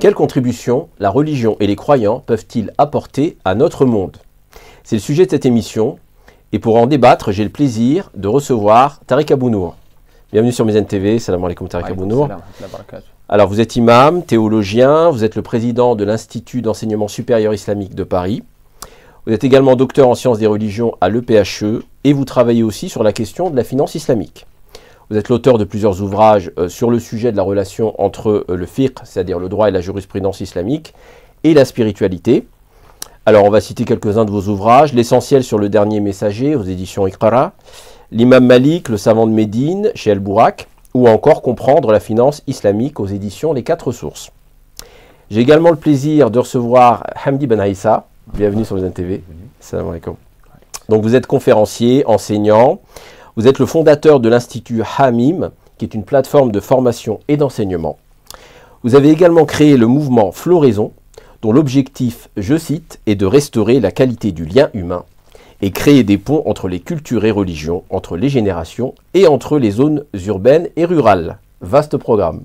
Quelle contribution la religion et les croyants peuvent-ils apporter à notre monde? C'est le sujet de cette émission. Et pour en débattre, j'ai le plaisir de recevoir Tariq Abou-Nour. Bienvenue sur Mizan TV. Salam alaikum Tariq Abou-Nour. Alors vous êtes imam, théologien, vous êtes le président de l'Institut d'enseignement supérieur islamique de Paris. Vous êtes également docteur en sciences des religions à l'EPHE et vous travaillez aussi sur la question de la finance islamique. Vous êtes l'auteur de plusieurs ouvrages sur le sujet de la relation entre le fiqh, c'est-à-dire le droit et la jurisprudence islamique, et la spiritualité. Alors on va citer quelques-uns de vos ouvrages. L'essentiel sur le dernier messager aux éditions Iqara, l'imam Malik, le savant de Médine chez El-Bourak, ou encore Comprendre la finance islamique aux éditions Les Quatre Sources. J'ai également le plaisir de recevoir Hamdi Ben Aïssa. Bienvenue sur Mizan TV. Salam alaikum. Donc vous êtes conférencier, enseignant. Vous êtes le fondateur de l'Institut Hamim, qui est une plateforme de formation et d'enseignement. Vous avez également créé le mouvement Floraison, dont l'objectif, je cite, est de restaurer la qualité du lien humain et créer des ponts entre les cultures et religions, entre les générations et entre les zones urbaines et rurales. Vaste programme.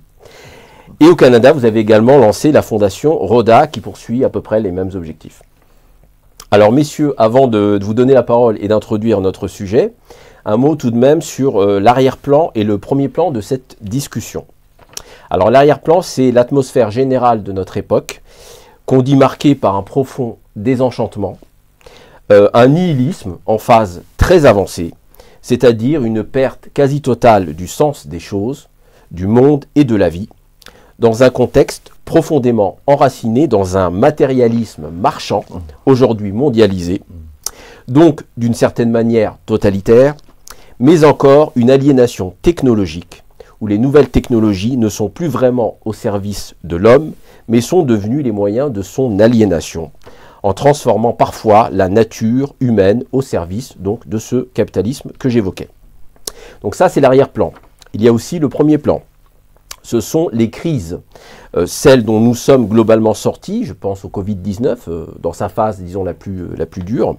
Et au Canada, vous avez également lancé la fondation Roda, qui poursuit à peu près les mêmes objectifs. Alors messieurs, avant de vous donner la parole et d'introduire notre sujet, un mot tout de même sur l'arrière-plan et le premier plan de cette discussion. Alors l'arrière-plan, c'est l'atmosphère générale de notre époque, qu'on dit marquée par un profond désenchantement, un nihilisme en phase très avancée, c'est-à-dire une perte quasi totale du sens des choses, du monde et de la vie, dans un contexte profondément enraciné dans un matérialisme marchand, aujourd'hui mondialisé, donc d'une certaine manière totalitaire, mais encore une aliénation technologique, où les nouvelles technologies ne sont plus vraiment au service de l'homme, mais sont devenues les moyens de son aliénation, en transformant parfois la nature humaine au service donc de ce capitalisme que j'évoquais. Donc ça, c'est l'arrière-plan. Il y a aussi le premier plan. Ce sont les crises, celles dont nous sommes globalement sortis, je pense au Covid-19, dans sa phase, disons, la plus dure,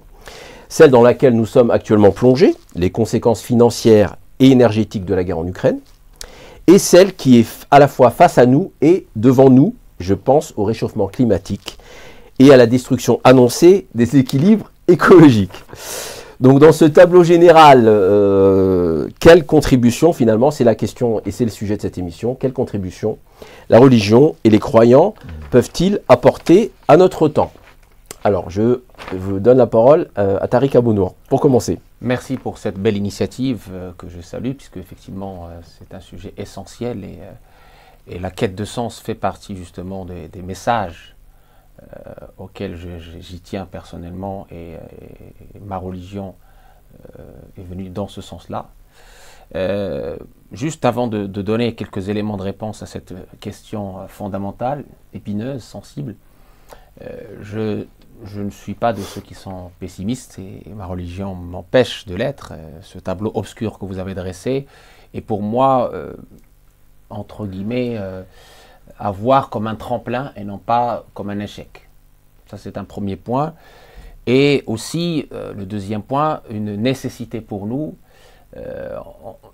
celle dans laquelle nous sommes actuellement plongés, les conséquences financières et énergétiques de la guerre en Ukraine, et celle qui est à la fois face à nous et devant nous, je pense au réchauffement climatique et à la destruction annoncée des équilibres écologiques. Donc dans ce tableau général, quelle contribution finalement, c'est la question et c'est le sujet de cette émission, quelle contribution la religion et les croyants peuvent-ils apporter à notre temps? Alors je vous donne la parole à Tariq Abou-Nour pour commencer. Merci pour cette belle initiative que je salue, puisque effectivement c'est un sujet essentiel et la quête de sens fait partie justement des messages auxquels j'y tiens personnellement et ma religion est venue dans ce sens-là. Juste avant de donner quelques éléments de réponse à cette question fondamentale, épineuse, sensible, je ne suis pas de ceux qui sont pessimistes et ma religion m'empêche de l'être. Ce tableau obscur que vous avez dressé est pour moi, entre guillemets, à voir comme un tremplin et non pas comme un échec. Ça, c'est un premier point. Et aussi, le deuxième point, une nécessité pour nous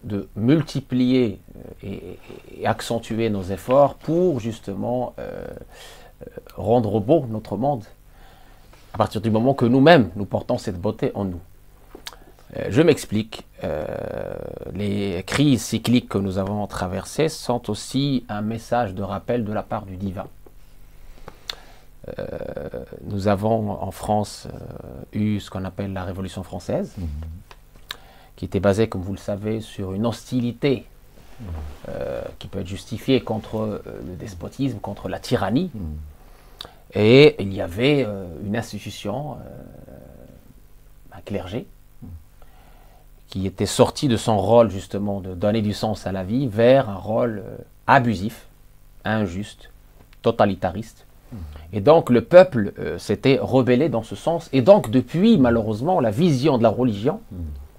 de multiplier et accentuer nos efforts pour justement rendre beau notre monde, à partir du moment que nous-mêmes, nous portons cette beauté en nous. Je m'explique. Les crises cycliques que nous avons traversées sont aussi un message de rappel de la part du divin. Nous avons en France eu ce qu'on appelle la Révolution française, qui était basée, comme vous le savez, sur une hostilité qui peut être justifiée contre le despotisme, contre la tyrannie. Et il y avait une institution, un clergé, qui était sorti de son rôle justement de donner du sens à la vie vers un rôle abusif, injuste, totalitariste. Et donc le peuple s'était rebellé dans ce sens. Et donc depuis, malheureusement, la vision de la religion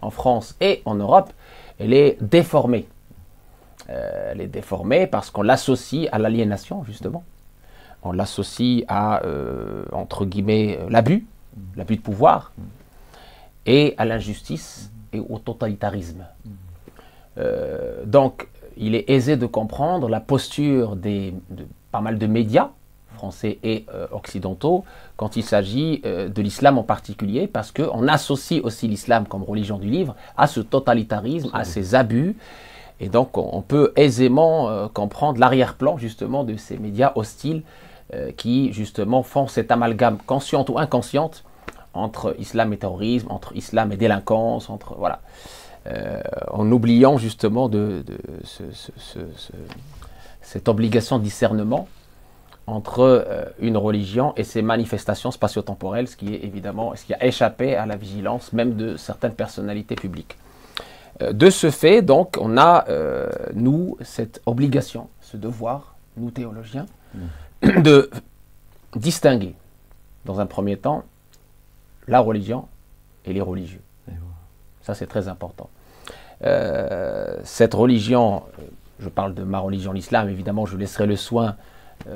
en France et en Europe, elle est déformée. Elle est déformée parce qu'on l'associe à l'aliénation, justement. On l'associe à, entre guillemets, l'abus de pouvoir, et à l'injustice et au totalitarisme. Donc, il est aisé de comprendre la posture de pas mal de médias français et occidentaux, quand il s'agit de l'islam en particulier, parce qu'on associe aussi l'islam comme religion du livre à ce totalitarisme, à ces abus. Et donc, on peut aisément comprendre l'arrière-plan, justement, de ces médias hostiles qui, justement, font cet amalgame consciente ou inconsciente entre islam et terrorisme, entre islam et délinquance, entre, voilà, en oubliant, justement, cette obligation de discernement entre une religion et ses manifestations spatio-temporelles, ce qui est évidemment, ce qui a échappé à la vigilance même de certaines personnalités publiques. De ce fait, donc, on a, nous, cette obligation, ce devoir, nous théologiens, de distinguer, dans un premier temps, la religion et les religieux. Ça, c'est très important. Cette religion, je parle de ma religion, l'islam, évidemment, je laisserai le soin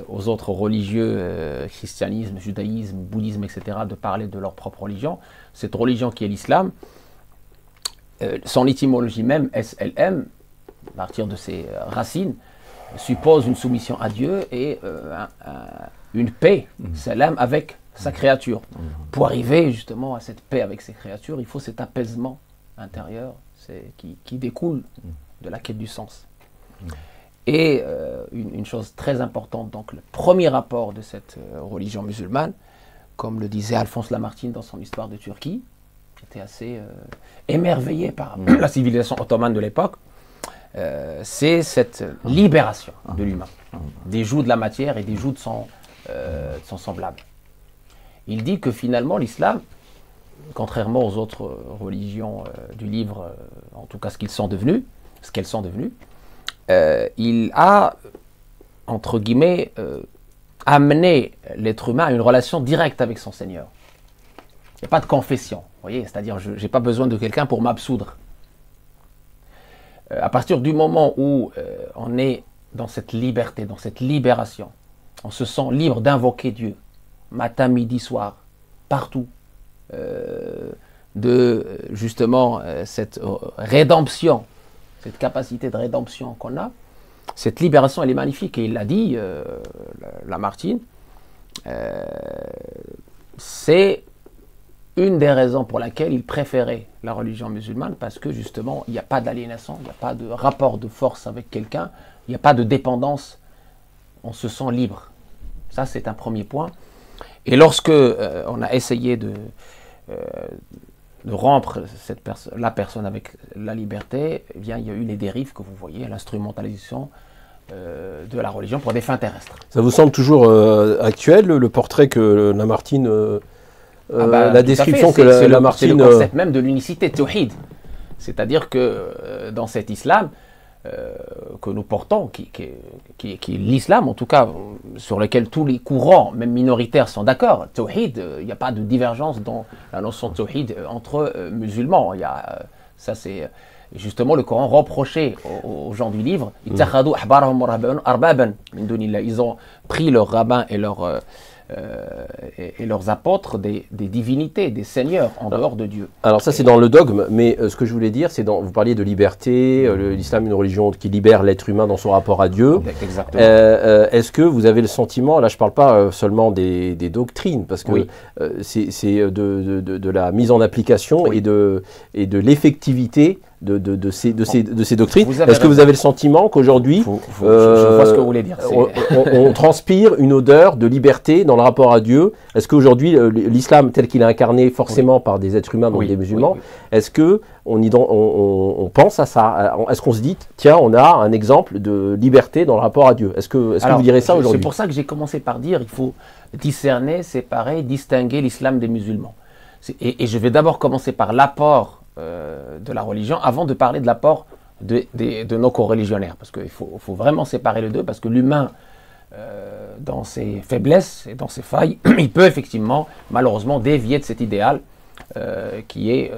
aux autres religieux, christianisme, judaïsme, bouddhisme, etc., de parler de leur propre religion. Cette religion qui est l'islam, son étymologie même, SLM, à partir de ses racines, suppose une soumission à Dieu et une paix, salam, avec sa créature. Pour arriver justement à cette paix avec ses créatures, il faut cet apaisement intérieur qui découle de la quête du sens. Et une chose très importante, donc le premier rapport de cette religion musulmane, comme le disait Alphonse Lamartine dans son Histoire de Turquie, qui était assez émerveillé par la civilisation ottomane de l'époque, c'est cette libération de l'humain, des jougs de la matière et des jougs de son semblable. Il dit que finalement l'islam, contrairement aux autres religions du livre, en tout cas ce qu'elles sont devenues, il a, entre guillemets, amené l'être humain à une relation directe avec son Seigneur. Il n'y a pas de confession, vous voyez, c'est-à-dire je n'ai pas besoin de quelqu'un pour m'absoudre. À partir du moment où on est dans cette liberté, dans cette libération, on se sent libre d'invoquer Dieu, matin, midi, soir, partout, de justement cette rédemption, cette capacité de rédemption qu'on a, cette libération, elle est magnifique. Et il l'a dit, Lamartine, c'est une des raisons pour laquelle il préférait la religion musulmane, parce que justement, il n'y a pas d'aliénation, il n'y a pas de rapport de force avec quelqu'un, il n'y a pas de dépendance, on se sent libre. Ça, c'est un premier point. Et lorsque on a essayé de rompre la personne avec la liberté, eh bien, il y a eu les dérives que vous voyez, l'instrumentalisation de la religion pour des fins terrestres. Ça vous semble toujours actuel, le portrait que Lamartine, la description que Lamartine... C'est le concept même de l'unicité, tawhid. C'est-à-dire que dans cet islam que nous portons, qui est l'islam, en tout cas, sur lequel tous les courants, même minoritaires, sont d'accord. Tawhid, il n'y a pas de divergence dans la notion de tawhid entre musulmans. Ça, c'est justement le Coran reprochait aux gens du livre. Ils ont pris leurs rabbins et leurs apôtres des divinités, des seigneurs en dehors de Dieu. Alors ça c'est dans le dogme, mais ce que je voulais dire, c'est vous parliez de liberté, l'islam une religion qui libère l'être humain dans son rapport à Dieu. Exactement. Est-ce que vous avez le sentiment, là je ne parle pas seulement des doctrines, parce que c'est de la mise en application et de l'effectivité de ces doctrines. Est-ce que vous avez le sentiment qu'aujourd'hui, je vois ce que vous voulez dire. On transpire une odeur de liberté dans le rapport à Dieu? Est-ce qu'aujourd'hui, l'islam tel qu'il est incarné forcément par des êtres humains, donc des musulmans, est-ce qu'on pense à ça? Est-ce qu'on se dit, tiens, on a un exemple de liberté dans le rapport à Dieu? Est-ce que vous direz ça aujourd'hui? C'est pour ça que j'ai commencé par dire, il faut discerner, séparer, distinguer l'islam des musulmans. Et je vais d'abord commencer par l'apport de la religion, avant de parler de l'apport de nos coreligionnaires, parce qu'il faut vraiment séparer les deux, parce que l'humain, dans ses faiblesses et dans ses failles, il peut effectivement, malheureusement, dévier de cet idéal qui est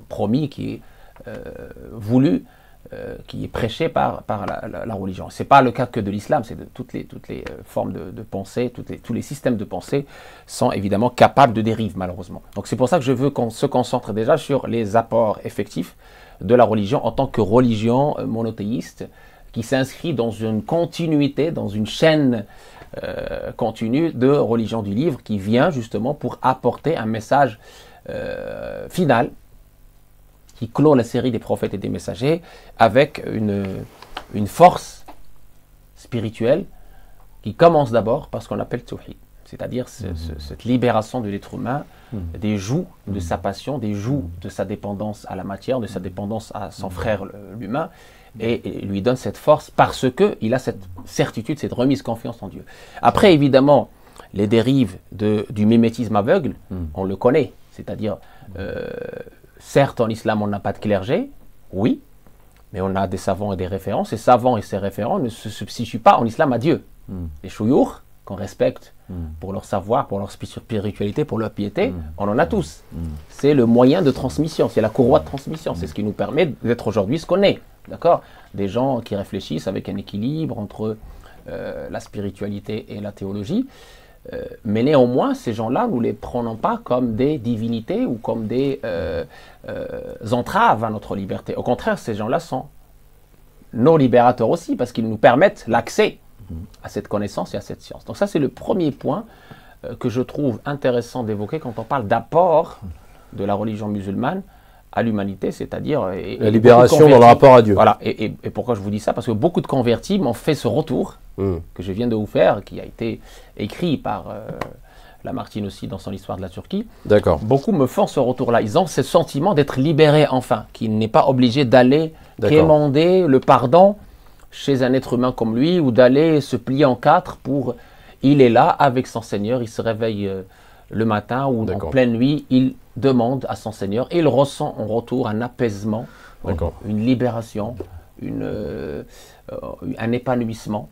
promis, qui est voulu, qui est prêché par la religion. Ce n'est pas le cas que de l'islam, c'est de toutes les formes de pensée, tous les systèmes de pensée sont évidemment capables de dérives, malheureusement. Donc c'est pour ça que je veux qu'on se concentre déjà sur les apports effectifs de la religion en tant que religion monothéiste qui s'inscrit dans une continuité, dans une chaîne continue de religion du livre qui vient justement pour apporter un message final qui clôt la série des prophètes et des messagers avec une force spirituelle qui commence d'abord par ce qu'on appelle Tawhid, c'est-à-dire cette libération de l'être humain des jougs de sa passion, des jougs de sa dépendance à la matière, de sa dépendance à son frère l'humain, et lui donne cette force parce qu'il a cette certitude, cette remise confiance en Dieu. Après, évidemment, les dérives du mimétisme aveugle, on le connaît, c'est-à-dire, certes, en islam, on n'a pas de clergé, oui, mais on a des savants et des référents. Ces savants et ces référents ne se substituent pas en islam à Dieu. Les chouyours, qu'on respecte pour leur savoir, pour leur spiritualité, pour leur piété, on en a tous. C'est le moyen de transmission, c'est la courroie de transmission, c'est ce qui nous permet d'être aujourd'hui ce qu'on est. D'accord ? Des gens qui réfléchissent avec un équilibre entre la spiritualité et la théologie. Mais néanmoins, ces gens-là, nous ne les prenons pas comme des divinités ou comme des entraves à notre liberté. Au contraire, ces gens-là sont nos libérateurs aussi, parce qu'ils nous permettent l'accès à cette connaissance et à cette science. Donc ça, c'est le premier point que je trouve intéressant d'évoquer quand on parle d'apport de la religion musulmane à l'humanité, c'est-à-dire la libération dans le rapport à Dieu. Voilà. Et pourquoi je vous dis ça? Parce que beaucoup de convertis m'ont fait ce retour que je viens de vous faire, qui a été écrit par Lamartine aussi dans son Histoire de la Turquie. D'accord. Beaucoup me font ce retour-là. Ils ont ce sentiment d'être libérés enfin, qu'il n'est pas obligé d'aller quémander le pardon chez un être humain comme lui, ou d'aller se plier en quatre pour... Il est là avec son Seigneur, il se réveille le matin ou en pleine nuit, il demande à son Seigneur et il ressent en retour un apaisement, une libération, un épanouissement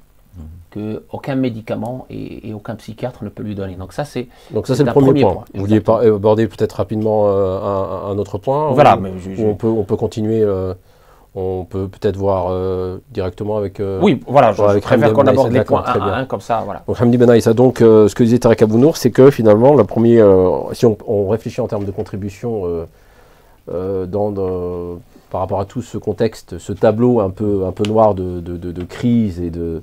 que aucun médicament et aucun psychiatre ne peut lui donner. Donc ça, c'est le premier point. Vous vouliez aborder peut-être rapidement un autre point? Voilà, mais on peut continuer... On peut peut-être voir directement avec... oui, voilà, je préfère qu'on aborde les points un à un comme ça. Voilà. Donc, Hamdi Ben Aïssa, donc ce que disait Tarek Abounour, c'est que finalement, le premier, si on réfléchit en termes de contribution par rapport à tout ce contexte, ce tableau un peu noir de crise et de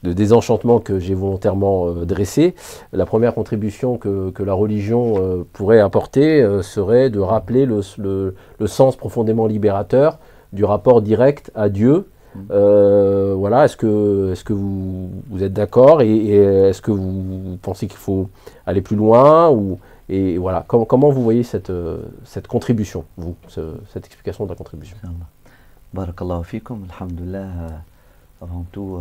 désenchantement que j'ai volontairement dressé, la première contribution que la religion pourrait apporter serait de rappeler le sens profondément libérateur du rapport direct à Dieu. Voilà, est-ce que vous êtes d'accord et est-ce que vous pensez qu'il faut aller plus loin et voilà, comment vous voyez cette contribution, vous, cette explication de la contribution? Barakallahu fikum, alhamdulillah. Avant tout,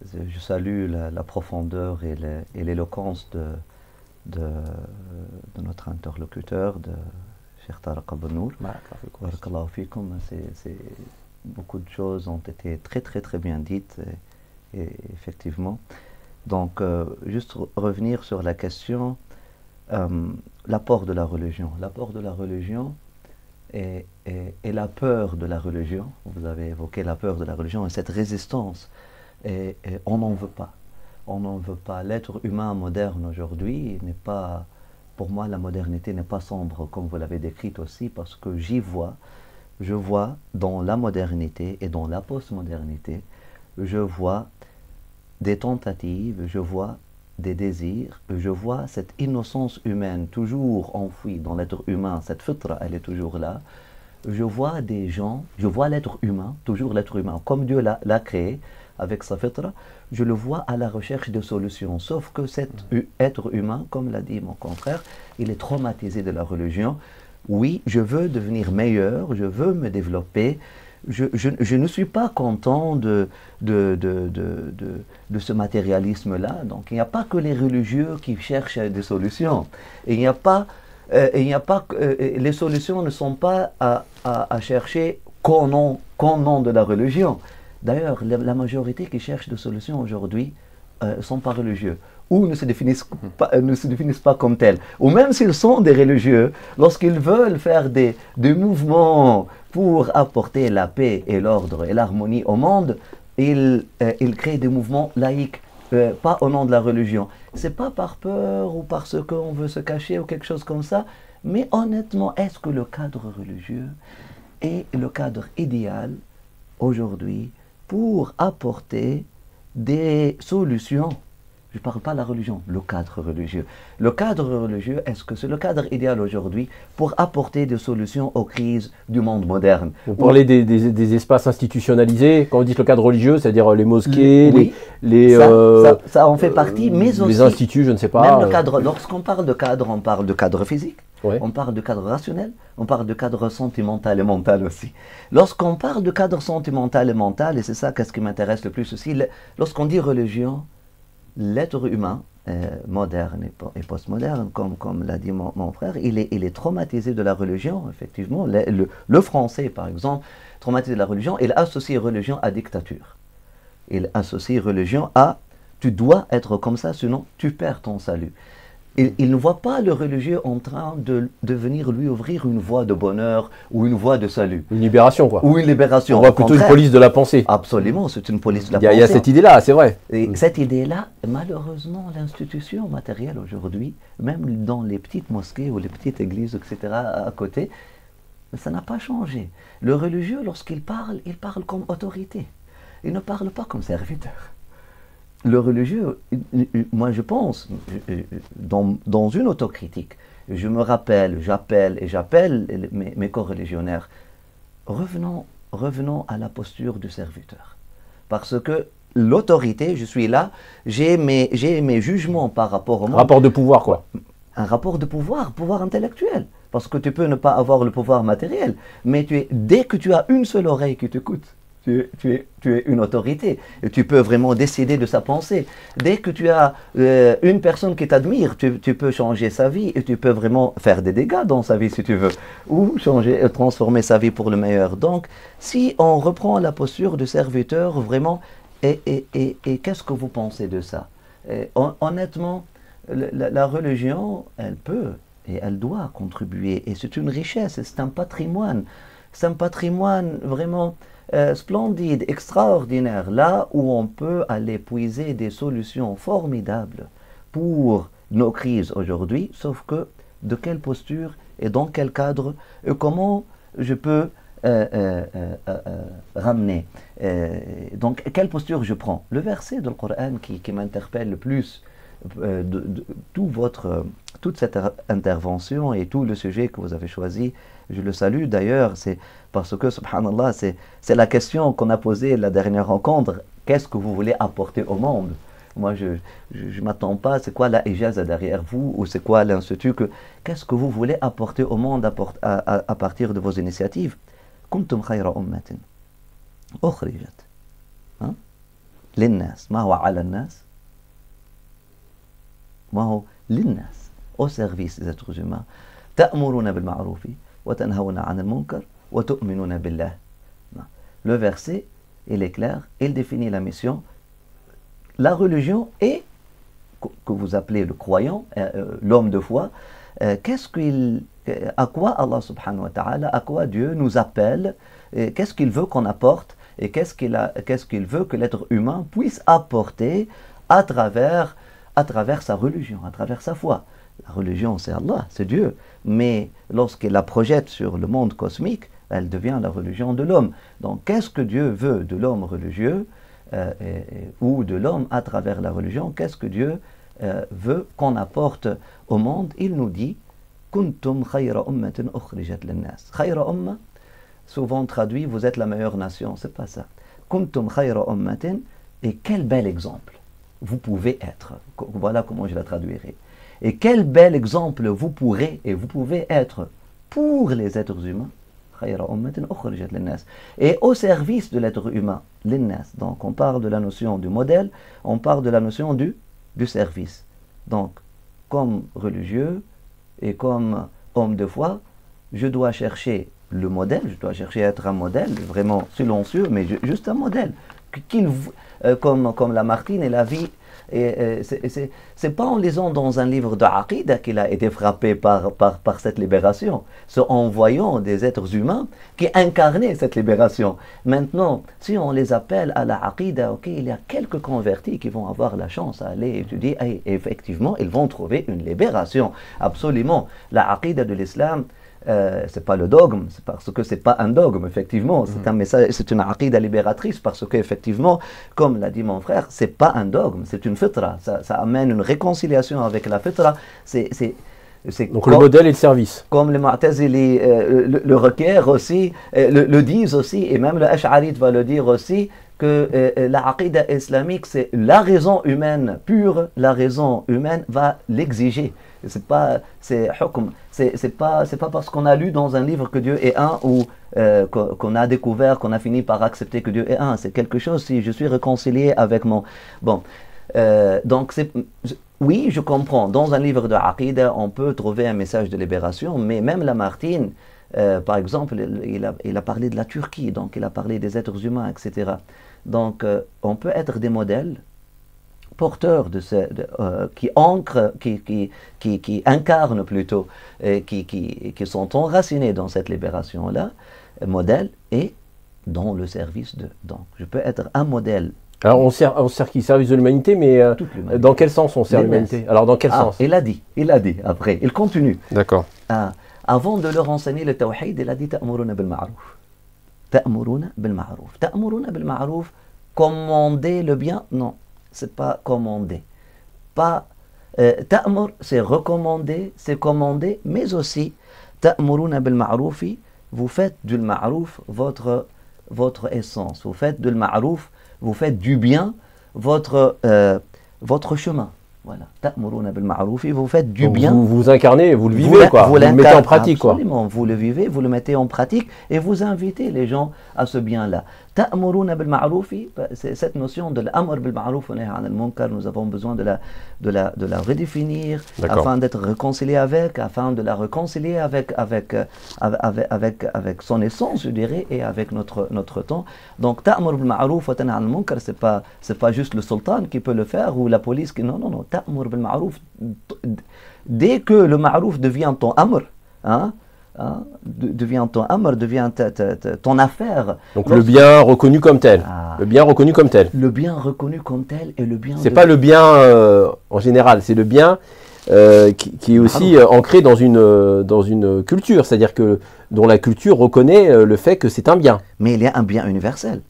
je salue la profondeur et l'éloquence de notre interlocuteur, de Cheikh Tarek Abounour. Barakallahu fikum. Beaucoup de choses ont été très très très bien dites, et effectivement. Donc, juste revenir sur la question, l'apport de la religion. L'apport de la religion et la peur de la religion. Vous avez évoqué la peur de la religion et cette résistance. Et on n'en veut pas. On n'en veut pas. L'être humain moderne aujourd'hui n'est pas... Pour moi, la modernité n'est pas sombre, comme vous l'avez décrite aussi, parce que je vois dans la modernité et dans la postmodernité, je vois des tentatives, je vois des désirs, je vois cette innocence humaine toujours enfouie dans l'être humain, cette fitra, elle est toujours là. Je vois des gens, je vois l'être humain, toujours l'être humain, comme Dieu l'a créé avec sa fitra, je le vois à la recherche de solutions. Sauf que cet être humain, comme l'a dit mon confrère, il est traumatisé de la religion. Oui, je veux devenir meilleur, je veux me développer. Je ne suis pas content de ce matérialisme-là. Donc il n'y a pas que les religieux qui cherchent des solutions. Les solutions ne sont pas à chercher qu'au nom de la religion. D'ailleurs, la majorité qui cherche des solutions aujourd'hui ne sont pas religieux, ou ne se définissent pas comme tels. Ou même s'ils sont des religieux, lorsqu'ils veulent faire des mouvements pour apporter la paix et l'ordre et l'harmonie au monde, ils créent des mouvements laïques, pas au nom de la religion. Ce n'est pas par peur ou parce qu'on veut se cacher ou quelque chose comme ça, mais honnêtement, est-ce que le cadre religieux est le cadre idéal aujourd'hui pour apporter des solutions Je ne parle pas de la religion, le cadre religieux. Le cadre religieux, est-ce que c'est le cadre idéal aujourd'hui pour apporter des solutions aux crises du monde moderne? Vous parlez des espaces institutionnalisés, quand on dit le cadre religieux, c'est-à-dire les mosquées, oui, ça en fait partie, mais aussi les instituts, je ne sais pas. Même le cadre, lorsqu'on parle de cadre, on parle de cadre physique, Ouais. on parle de cadre rationnel, on parle de cadre sentimental et mental aussi. Lorsqu'on parle de cadre sentimental et mental, et c'est ça qu'est-ce qui m'intéresse le plus aussi, lorsqu'on dit religion, l'être humain, moderne et postmoderne, comme l'a dit mon frère, il est traumatisé de la religion, effectivement. Le français, par exemple, traumatisé de la religion, il associe religion à dictature. Il associe religion à « tu dois être comme ça, sinon tu perds ton salut ». Il ne voit pas le religieux en train de venir lui ouvrir une voie de bonheur ou une voie de salut. Une libération, quoi. Ou une libération. On voit plutôt une police de la pensée. Absolument, c'est une police de la pensée. pensée. Il y a cette idée-là, c'est vrai. Et cette idée-là, malheureusement, l'institution matérielle aujourd'hui, même dans les petites mosquées ou les petites églises, etc., à côté, ça n'a pas changé. Le religieux, lorsqu'il parle, il parle comme autorité. Il ne parle pas comme serviteur. Le religieux, moi je pense, dans une autocritique, je me rappelle, j'appelle mes co-religionnaires, revenons à la posture du serviteur. Parce que l'autorité, je suis là, j'ai mes jugements par rapport au monde. Rapport de pouvoir, quoi. Un rapport de pouvoir intellectuel. Parce que tu peux ne pas avoir le pouvoir matériel, mais dès que tu as une seule oreille qui t'écoute, tu es une autorité et tu peux vraiment décider de sa pensée. Dès que tu as une personne qui t'admire, tu peux changer sa vie et tu peux vraiment faire des dégâts dans sa vie si tu veux, ou transformer sa vie pour le meilleur. Donc, si on reprend la posture de serviteur, vraiment, et qu'est-ce que vous pensez de ça? Honnêtement, la religion, elle peut et elle doit contribuer et c'est une richesse, c'est un patrimoine. C'est un patrimoine vraiment splendide, extraordinaire, là où on peut aller puiser des solutions formidables pour nos crises aujourd'hui, sauf que de quelle posture et dans quel cadre et comment je peux ramener. Donc, quelle posture je prends? Le verset du Coran qui m'interpelle le plus toute cette intervention et tout le sujet que vous avez choisi, je le salue d'ailleurs, c'est parce que, subhanallah, c'est la question qu'on a posée la dernière rencontre, qu'est-ce que vous voulez apporter au monde? Moi, je ne m'attends pas, c'est quoi la ijaza derrière vous, ou c'est quoi l'institut, qu'est-ce que vous voulez apporter au monde à partir de vos initiatives? Kuntum khayra ummatin ukhrijat linnas, ma huwa ala nas, ma huwa linnas, au service des êtres humains. Ta'muruna bil ma'roufi wa tanhawna 'anil munkar wa tu'minuna billah. Le verset, il est clair, il définit la mission. La religion est, que vous appelez le croyant, l'homme de foi, à quoi Allah subhanahu wa ta'ala, à quoi Dieu nous appelle, qu'est-ce qu'il veut qu'on apporte et qu'est-ce qu'il veut que l'être humain puisse apporter à travers sa religion, à travers sa foi. La religion, c'est Allah, c'est Dieu, mais lorsqu'il la projette sur le monde cosmique, elle devient la religion de l'homme. Donc, qu'est-ce que Dieu veut de l'homme religieux ou de l'homme à travers la religion? Qu'est-ce que Dieu veut qu'on apporte au monde? Il nous dit Kuntum khayra ummatin ukhrijat linnas. Khayra umma, souvent traduit, vous êtes la meilleure nation. C'est pas ça. Kuntum khayra ummatin, et quel bel exemple vous pouvez être. Voilà comment je la traduirai. Et quel bel exemple vous pourrez et vous pouvez être pour les êtres humains. Et au service de l'être humain, linnas. Donc on parle de la notion du modèle, on parle de la notion du service. Donc, comme religieux et comme homme de foi, je dois chercher le modèle, je dois chercher à être un modèle vraiment silencieux, mais juste un modèle. Comme Lamartine et la vie. C'est pas en lisant dans un livre de Aqida qu'il a été frappé par cette libération. C'est en voyant des êtres humains qui incarnaient cette libération. Maintenant, si on les appelle à la Aqida, ok, il y a quelques convertis qui vont avoir la chance à aller étudier et effectivement, ils vont trouver une libération. Absolument. La Aqida de l'islam, c'est pas le dogme, c'est parce que c'est pas un dogme, effectivement. C'est un message, c'est une aqida libératrice parce qu'effectivement, comme l'a dit mon frère, c'est pas un dogme, c'est une fitra. Ça amène une réconciliation avec la fitra. Donc le modèle et le service. Comme les Mu'tazili le requièrent aussi, le disent aussi, et même le Ash'arite va le dire aussi, que la aqida islamique, c'est la raison humaine pure, la raison humaine va l'exiger. C'est pas parce qu'on a lu dans un livre que Dieu est un ou qu'on a découvert, qu'on a fini par accepter que Dieu est un. C'est quelque chose, si je suis réconcilié avec mon... Bon, donc oui, je comprends. Dans un livre de aqida, on peut trouver un message de libération, mais même Lamartine, par exemple, il a parlé de la Turquie, donc il a parlé des êtres humains, etc. Donc, on peut être des modèles porteurs qui ancrent, qui incarnent plutôt, qui sont enracinés dans cette libération-là, modèle et dans le service de. Donc, je peux être un modèle. Alors, on sert qui? Service de l'humanité, mais dans quel sens on sert l'humanité? Alors, dans quel sens? Il a dit, après, il continue. D'accord. Avant de leur enseigner le tawhid, il a dit ta'muruna bil ma'ruf. Ta'muruna bil ma'ruf. Ta'muruna bil ma'ruf, commander le bien? Non, c'est pas commander. Ta'mur, c'est recommander, c'est commander, mais aussi ta'muruna bil ma'roufi, vous faites du ma'rouf votre essence. Vous faites du ma'rouf, vous faites du bien votre chemin. Voilà. Ta'muruna bil ma'roufi, vous faites du bien. Vous incarnez, vous le vivez, quoi. Vous le mettez en pratique, quoi. Absolument, vous le vivez, vous le mettez en pratique et vous invitez les gens à ce bien-là. Ta'muruna bil ma'roufi, c'est cette notion de l'amr bil ma'rouf, nous avons besoin de la redéfinir afin d'être réconcilié avec, afin de la réconcilier avec son essence, je dirais, et avec notre temps. Donc ta'mur bil ma'rouf wa tanha 'anil munkar, c'est pas juste le sultan qui peut le faire ou la police qui non. Ta'mur bil ma'rouf, dès que le ma'rouf devient ton amr, devient ton amr, devient ton affaire. Donc le bien reconnu comme tel. Le bien reconnu comme tel. Le bien reconnu comme tel et le bien... C'est pas le bien en général, c'est le bien qui est aussi ancré dans une culture, c'est-à-dire que dont la culture reconnaît le fait que c'est un bien. Mais il y a un bien universel.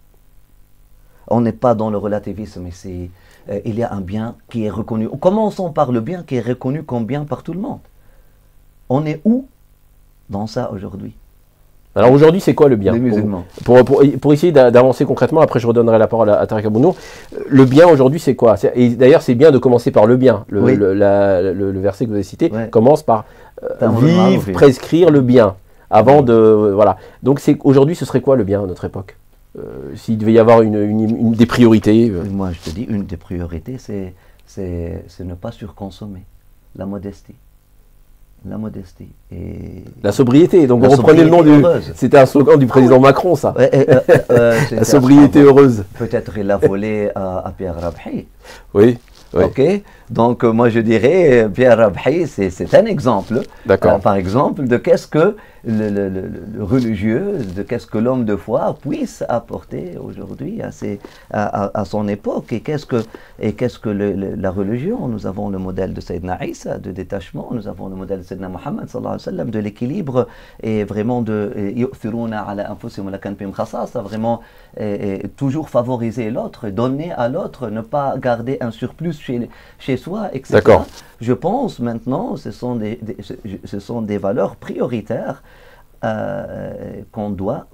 On n'est pas dans le relativisme, mais il y a un bien qui est reconnu. Commençons par le bien qui est reconnu comme bien par tout le monde. On est où dans ça aujourd'hui? Alors aujourd'hui, c'est quoi le bien? Les musulmans. Pour essayer d'avancer concrètement, après je redonnerai la parole à Tariq Abounour. Le bien aujourd'hui, c'est quoi? Et d'ailleurs, c'est bien de commencer par le bien. Le verset que vous avez cité commence par vivre, prescrire le bien. Avant de... Voilà. Donc aujourd'hui, ce serait quoi le bien à notre époque? S'il devait y avoir une des priorités. Moi, je te dis, une des priorités, c'est ne pas surconsommer. La modestie. La modestie. Et la sobriété. Donc, vous reprenez le nom du... C'était un slogan du président Macron, ça. La sobriété heureuse. Peut-être il a volé à Pierre Rabhi. Oui. Ok, donc moi je dirais, Pierre Rabhi, c'est un exemple. Par exemple, de qu'est-ce que le religieux, de qu'est-ce que l'homme de foi puisse apporter aujourd'hui à son époque. Et qu'est-ce que la religion? Nous avons le modèle de Sayyidina Isa, de détachement. Nous avons le modèle de Sayyidina Muhammad, sallallahu alayhi wa sallam, de l'équilibre et vraiment de vraiment toujours favoriser l'autre, donner à l'autre, ne pas garder un surplus chez soi, etc. Je pense maintenant, ce sont des valeurs prioritaires qu'on doit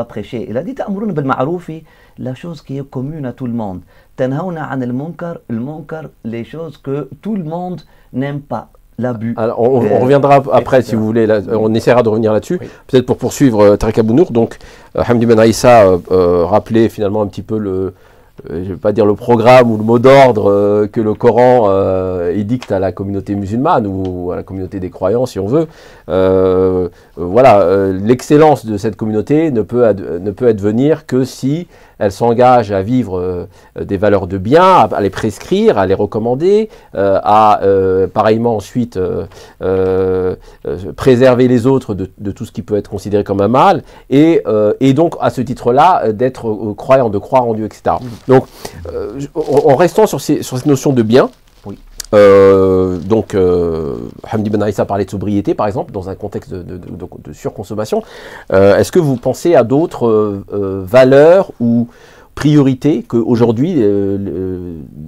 prêcher. Il a dit ta'muruna bil ma'roufi, la chose qui est commune à tout le monde. Tanhauna 'anil munkar, le munkar, les choses que tout le monde n'aime pas. L'abus. Alors, on reviendra après, si vous voulez, on essaiera de revenir là-dessus, peut-être pour poursuivre Tariq Abounour. Donc, Hamdi Ben Aïssa rappelait finalement un petit peu je ne vais pas dire le programme ou le mot d'ordre que le Coran édicte à la communauté musulmane ou à la communauté des croyants, si on veut. Voilà, l'excellence de cette communauté ne peut advenir que si elle s'engage à vivre des valeurs de bien, à les prescrire, à les recommander, à pareillement ensuite préserver les autres de tout ce qui peut être considéré comme un mal, et donc à ce titre-là d'être croyant, de croire en Dieu, etc. Donc en restant sur cette notion de bien, Hamdi Ben Aïssa parlait de sobriété, par exemple, dans un contexte de surconsommation. Est-ce que vous pensez à d'autres valeurs ou priorités qu'aujourd'hui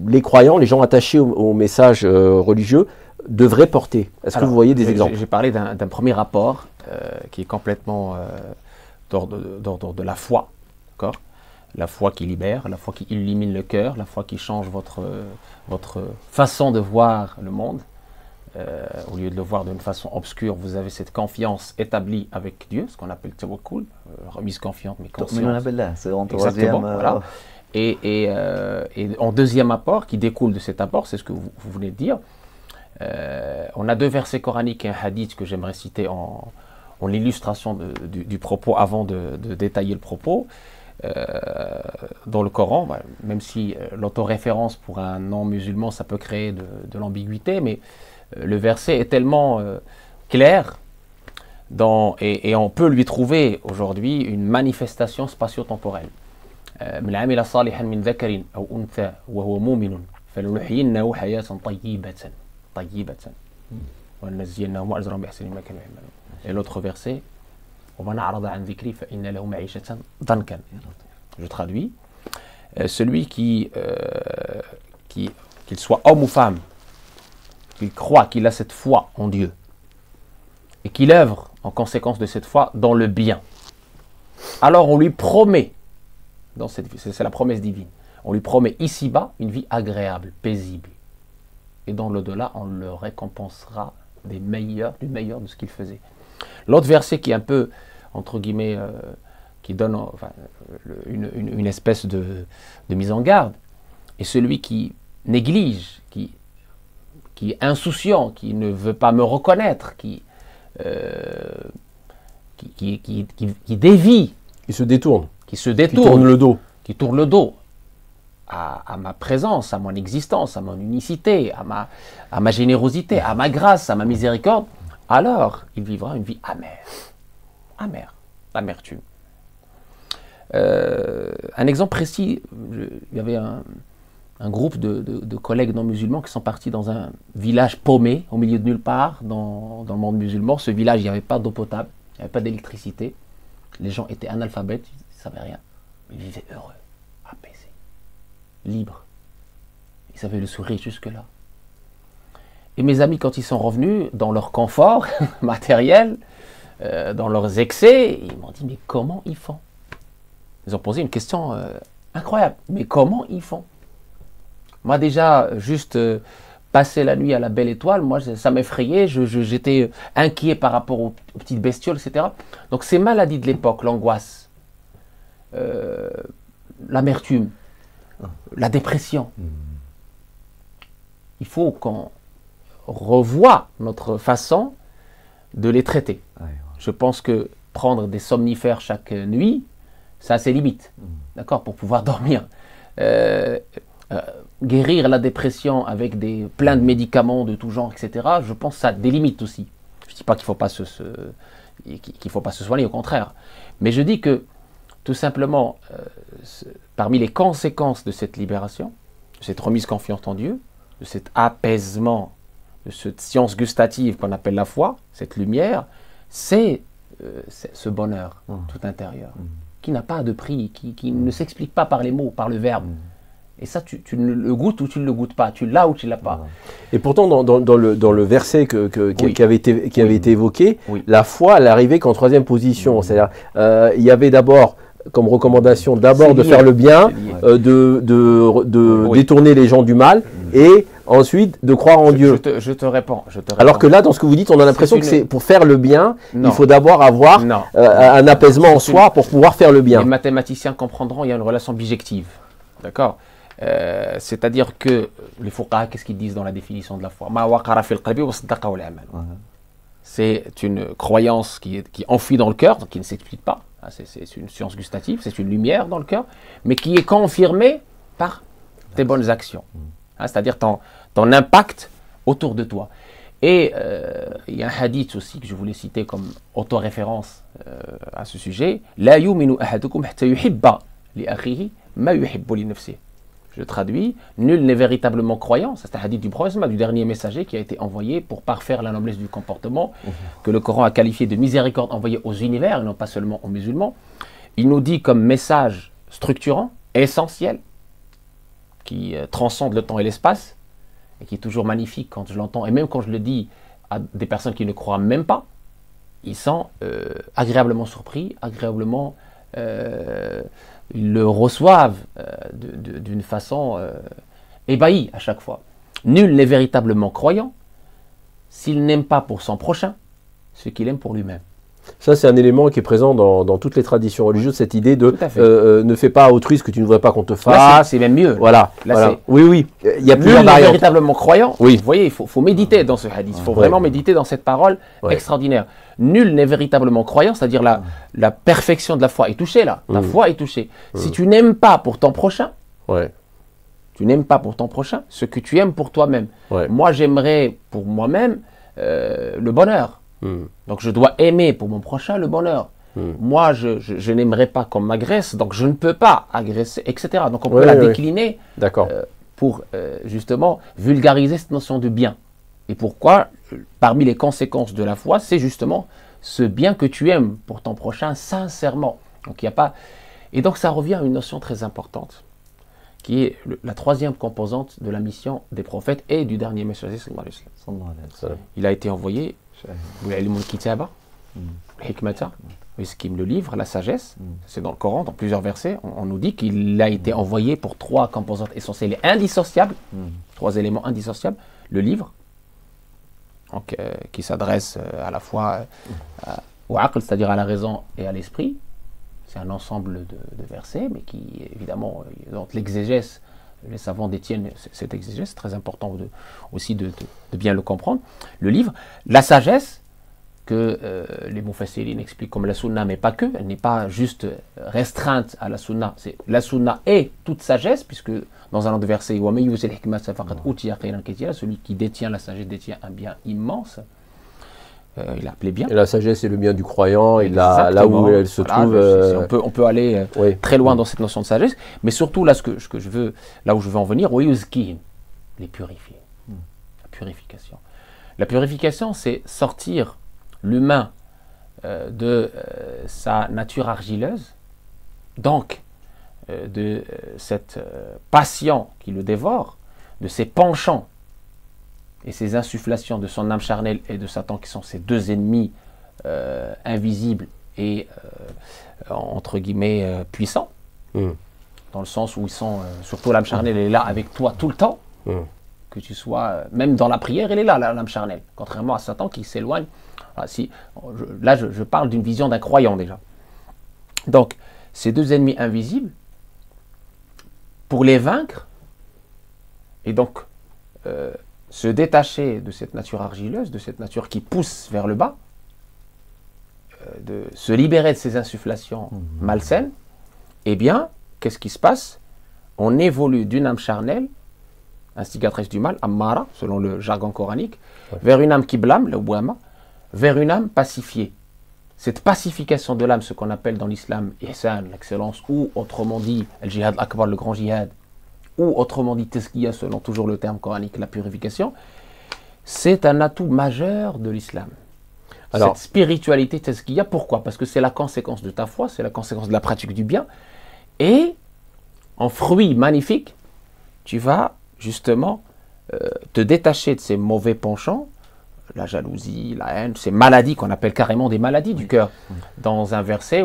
les croyants, les gens attachés au message religieux devraient porter? Est-ce que vous voyez des exemples? J'ai parlé d'un premier rapport qui est complètement d'ordre de la foi, d'accord? La foi qui libère, la foi qui illumine le cœur, la foi qui change votre façon de voir le monde. Au lieu de le voir d'une façon obscure, vous avez cette confiance établie avec Dieu, ce qu'on appelle tawakkul, remise confiante, mais conscience. C'est en Exactement, voilà. Et en deuxième apport, qui découle de cet apport, c'est ce que vous venez de dire, on a deux versets coraniques et un hadith que j'aimerais citer en illustration du propos avant de détailler le propos. Dans le Coran, même si l'autoréférence pour un non-musulman, ça peut créer de l'ambiguïté, mais le verset est tellement clair et on peut lui trouver aujourd'hui une manifestation spatio-temporelle. من عمل صالحا من ذكر أو أنثى وهو مؤمن فلنحيينه حياة طيبة ونجزينهم أجرهم بأحسن ما كانوا يعملون. Et l'autre verset, je traduis, celui qu'il soit homme ou femme, qu'il croit qu'il a cette foi en Dieu et qu'il œuvre en conséquence de cette foi dans le bien. Alors on lui promet, c'est la promesse divine, on lui promet ici-bas une vie agréable, paisible. Et dans l'au-delà, on le récompensera du meilleur de ce qu'il faisait. L'autre verset qui est un peu, entre guillemets, qui donne une espèce de mise en garde, est celui qui néglige, qui est insouciant, qui ne veut pas me reconnaître, qui dévie, qui se détourne, qui tourne le dos, à ma présence, à mon existence, à mon unicité, à ma générosité, à ma grâce, à ma miséricorde, alors il vivra une vie amère, l'amertume. Un exemple précis, il y avait un groupe de collègues non musulmans qui sont partis dans un village paumé, au milieu de nulle part, dans le monde musulman. Ce village, il n'y avait pas d'eau potable, il n'y avait pas d'électricité. Les gens étaient analphabètes, ils ne savaient rien. Ils vivaient heureux, apaisés, libres. Ils avaient le sourire jusque-là. Et mes amis, quand ils sont revenus dans leur confort matériel, dans leurs excès, ils m'ont dit, mais comment ils font? Ils ont posé une question incroyable. Mais comment ils font? Moi déjà, juste passer la nuit à la belle étoile, moi ça m'effrayait, j'étais inquiet par rapport aux petites bestioles, etc. Donc ces maladies de l'époque, l'angoisse, l'amertume, la dépression, il faut qu'on revoie notre façon de les traiter. Je pense que prendre des somnifères chaque nuit, ça a ses limites, d'accord, pour pouvoir dormir. Guérir la dépression avec plein de médicaments de tout genre, etc., je pense que ça a des limites aussi. Je ne dis pas qu'il ne faut pas se soigner, au contraire. Mais je dis que, tout simplement, parmi les conséquences de cette libération, de cette remise confiante en Dieu, de cet apaisement, de cette science gustative qu'on appelle la foi, cette lumière, c'est ce bonheur tout intérieur, qui n'a pas de prix, qui ne s'explique pas par les mots, par le verbe. Et ça, tu le goûtes ou tu ne le goûtes pas, tu l'as ou tu ne l'as pas. Et pourtant, dans le verset qui avait été évoqué, la foi, elle arrivait qu'en troisième position. C'est-à-dire, il y avait d'abord, comme recommandation, de faire le bien, de détourner les gens du mal, et ensuite de croire en Dieu. Je te réponds. Alors que là, dans ce que vous dites, on a l'impression que c'est pour faire le bien, il faut d'abord avoir un apaisement en soi pour pouvoir faire le bien. Les mathématiciens comprendront, il y a une relation bijective. D'accord? C'est-à-dire que les fuqaha, qu'est-ce qu'ils disent dans la définition de la foi? C'est une croyance qui est enfuie dans le cœur, donc qui ne s'explique pas. C'est une science gustative, c'est une lumière dans le cœur, mais qui est confirmée par tes bonnes actions. C'est-à-dire ton impact autour de toi. Et il y a un hadith aussi que je voulais citer comme autoréférence à ce sujet. La yuminu ahadukum hatta yuhibba li akhihi ma yuhibbu li nafsihi. Je traduis, nul n'est véritablement croyant, c'est un hadith du prophète, du dernier messager qui a été envoyé pour parfaire la noblesse du comportement, que le Coran a qualifié de miséricorde envoyée aux univers, et non pas seulement aux musulmans. Il nous dit comme message structurant, essentiel, qui transcende le temps et l'espace, et qui est toujours magnifique quand je l'entends, et même quand je le dis à des personnes qui ne croient même pas, ils sont agréablement surpris, agréablement... ils le reçoivent d'une façon ébahie à chaque fois. Nul n'est véritablement croyant s'il n'aime pas pour son prochain ce qu'il aime pour lui-même. Ça, c'est un élément qui est présent dans toutes les traditions religieuses, cette idée de ne fais pas à autrui ce que tu ne voudrais pas qu'on te fasse. Là, c'est même mieux. Voilà. Là, voilà. Oui. Il y a plusieurs variantes. Nul n'est véritablement croyant. Oui. Vous voyez, il faut méditer dans ce hadith. Il faut vraiment méditer dans cette parole extraordinaire. Nul n'est véritablement croyant, c'est-à-dire la perfection de la foi est touchée là. La foi est touchée. Si tu n'aimes pas pour ton prochain, tu n'aimes pas pour ton prochain ce que tu aimes pour toi-même. Moi, j'aimerais pour moi-même le bonheur. Donc je dois aimer pour mon prochain le bonheur. Moi, je n'aimerais pas qu'on m'agresse, donc je ne peux pas agresser, etc. Donc on peut la décliner pour justement vulgariser cette notion de bien. Et pourquoi, parmi les conséquences de la foi, c'est justement ce bien que tu aimes pour ton prochain sincèrement. Donc il n'y a pas... Et donc ça revient à une notion très importante, qui est la troisième composante de la mission des prophètes et du dernier messager, sallallahu alayhi wa sallam. Il a été envoyé, Hikmata, le livre, la sagesse, c'est dans le Coran, dans plusieurs versets, on nous dit qu'il a été envoyé pour trois composantes essentielles et indissociables, trois éléments indissociables, le livre, donc, qui s'adresse à la fois au aql, c'est-à-dire à la raison et à l'esprit. C'est un ensemble de versets, mais qui, évidemment, dans l'exégèse, les savants détiennent cette exégèse, c'est très important aussi de bien le comprendre. Le livre, la sagesse, que les Mufassirin expliquent comme la sunna, mais pas que, elle n'est pas juste restreinte à la sunna. La sunna est toute sagesse, puisque dans un autre verset, celui qui détient la sagesse détient un bien immense. Il a appelé bien. Et la sagesse, c'est le bien du croyant, et là où elle se trouve. On peut aller très loin dans cette notion de sagesse, mais surtout là, là où je veux en venir, les purifier. La purification. La purification, c'est sortir l'humain de sa nature argileuse, donc de cette passion qui le dévore, de ses penchants et ses insufflations de son âme charnelle et de Satan, qui sont ses deux ennemis invisibles et entre guillemets puissants, dans le sens où ils sont, surtout l'âme charnelle, elle est là avec toi tout le temps, que tu sois, même dans la prière, elle est là, l'âme charnelle, contrairement à Satan qui s'éloigne. Là, je parle d'une vision d'un croyant déjà. Donc, ces deux ennemis invisibles, pour les vaincre, et donc se détacher de cette nature argileuse, de cette nature qui pousse vers le bas, de se libérer de ces insufflations malsaines, eh bien, qu'est-ce qui se passe? On évolue d'une âme charnelle, instigatrice du mal, ammara, selon le jargon coranique, vers une âme qui blâme, le wama, vers une âme pacifiée. Cette pacification de l'âme, ce qu'on appelle dans l'islam ihsan, l'excellence, ou autrement dit, el jihad akbar, le grand jihad, ou autrement dit tazkiya, selon toujours le terme coranique, la purification, c'est un atout majeur de l'islam. Cette spiritualité tazkiya, pourquoi? Parce que c'est la conséquence de ta foi, c'est la conséquence de la pratique du bien, et en fruit magnifique, tu vas justement te détacher de ces mauvais penchants, la jalousie, la haine, ces maladies qu'on appelle carrément des maladies du cœur. Dans un verset,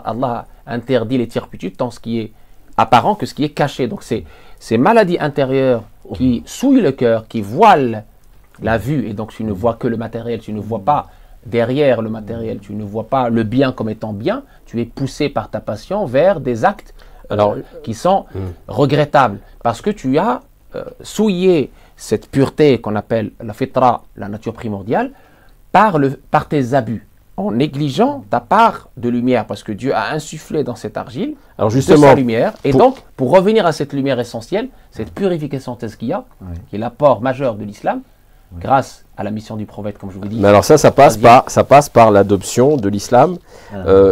Allah interdit les turpitudes tant ce qui est apparent que ce qui est caché. Donc ces maladies intérieures qui souillent le cœur, qui voilent la vue, et donc tu ne vois que le matériel, tu ne vois pas derrière le matériel, tu ne vois pas le bien comme étant bien, tu es poussé par ta passion vers des actes qui sont regrettables, parce que tu as souiller cette pureté qu'on appelle la fitra, la nature primordiale, par tes abus, en négligeant ta part de lumière, parce que Dieu a insufflé dans cette argile de sa lumière. Et donc, pour revenir à cette lumière essentielle, cette purification tazkiya, qui est l'apport majeur de l'islam, grâce à la mission du prophète, comme je vous dis. Mais alors ça passe par l'adoption de l'islam.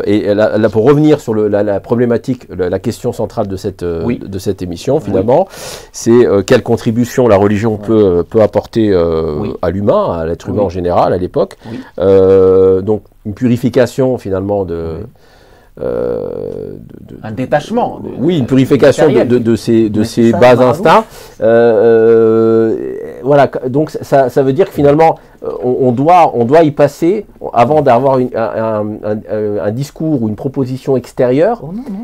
Et là, pour revenir sur la problématique, la question centrale de cette émission, finalement, c'est quelle contribution la religion peut apporter à l'humain, à l'être humain en général, à l'époque. Donc, une purification, finalement, un détachement. Oui, une purification de ces bas instincts. Voilà, donc ça veut dire que finalement, on doit y passer avant d'avoir un discours ou une proposition extérieure.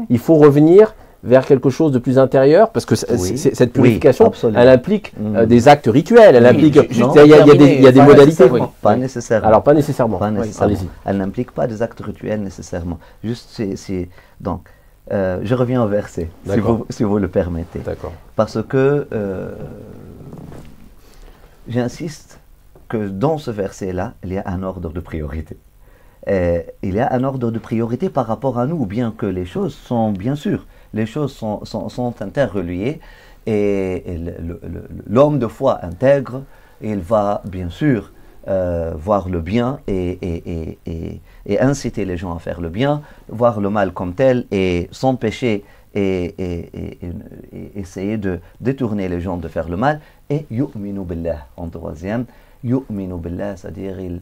Il faut revenir vers quelque chose de plus intérieur, parce que cette purification, elle implique des actes rituels, elle implique, il y a des modalités. Pas nécessairement. Alors pas nécessairement. Elle n'implique pas des actes rituels nécessairement. Juste, donc, je reviens au verset, si vous le permettez. Parce que j'insiste que dans ce verset-là, il y a un ordre de priorité. Il y a un ordre de priorité par rapport à nous, bien que les choses sont, bien sûr, les choses sont interreliées, et l'homme de foi intègre, il va bien sûr voir le bien et inciter les gens à faire le bien, voir le mal comme tel et s'empêcher et essayer de détourner les gens de faire le mal. Et yu'minu billah en troisième, yu'minu billah, c'est-à-dire il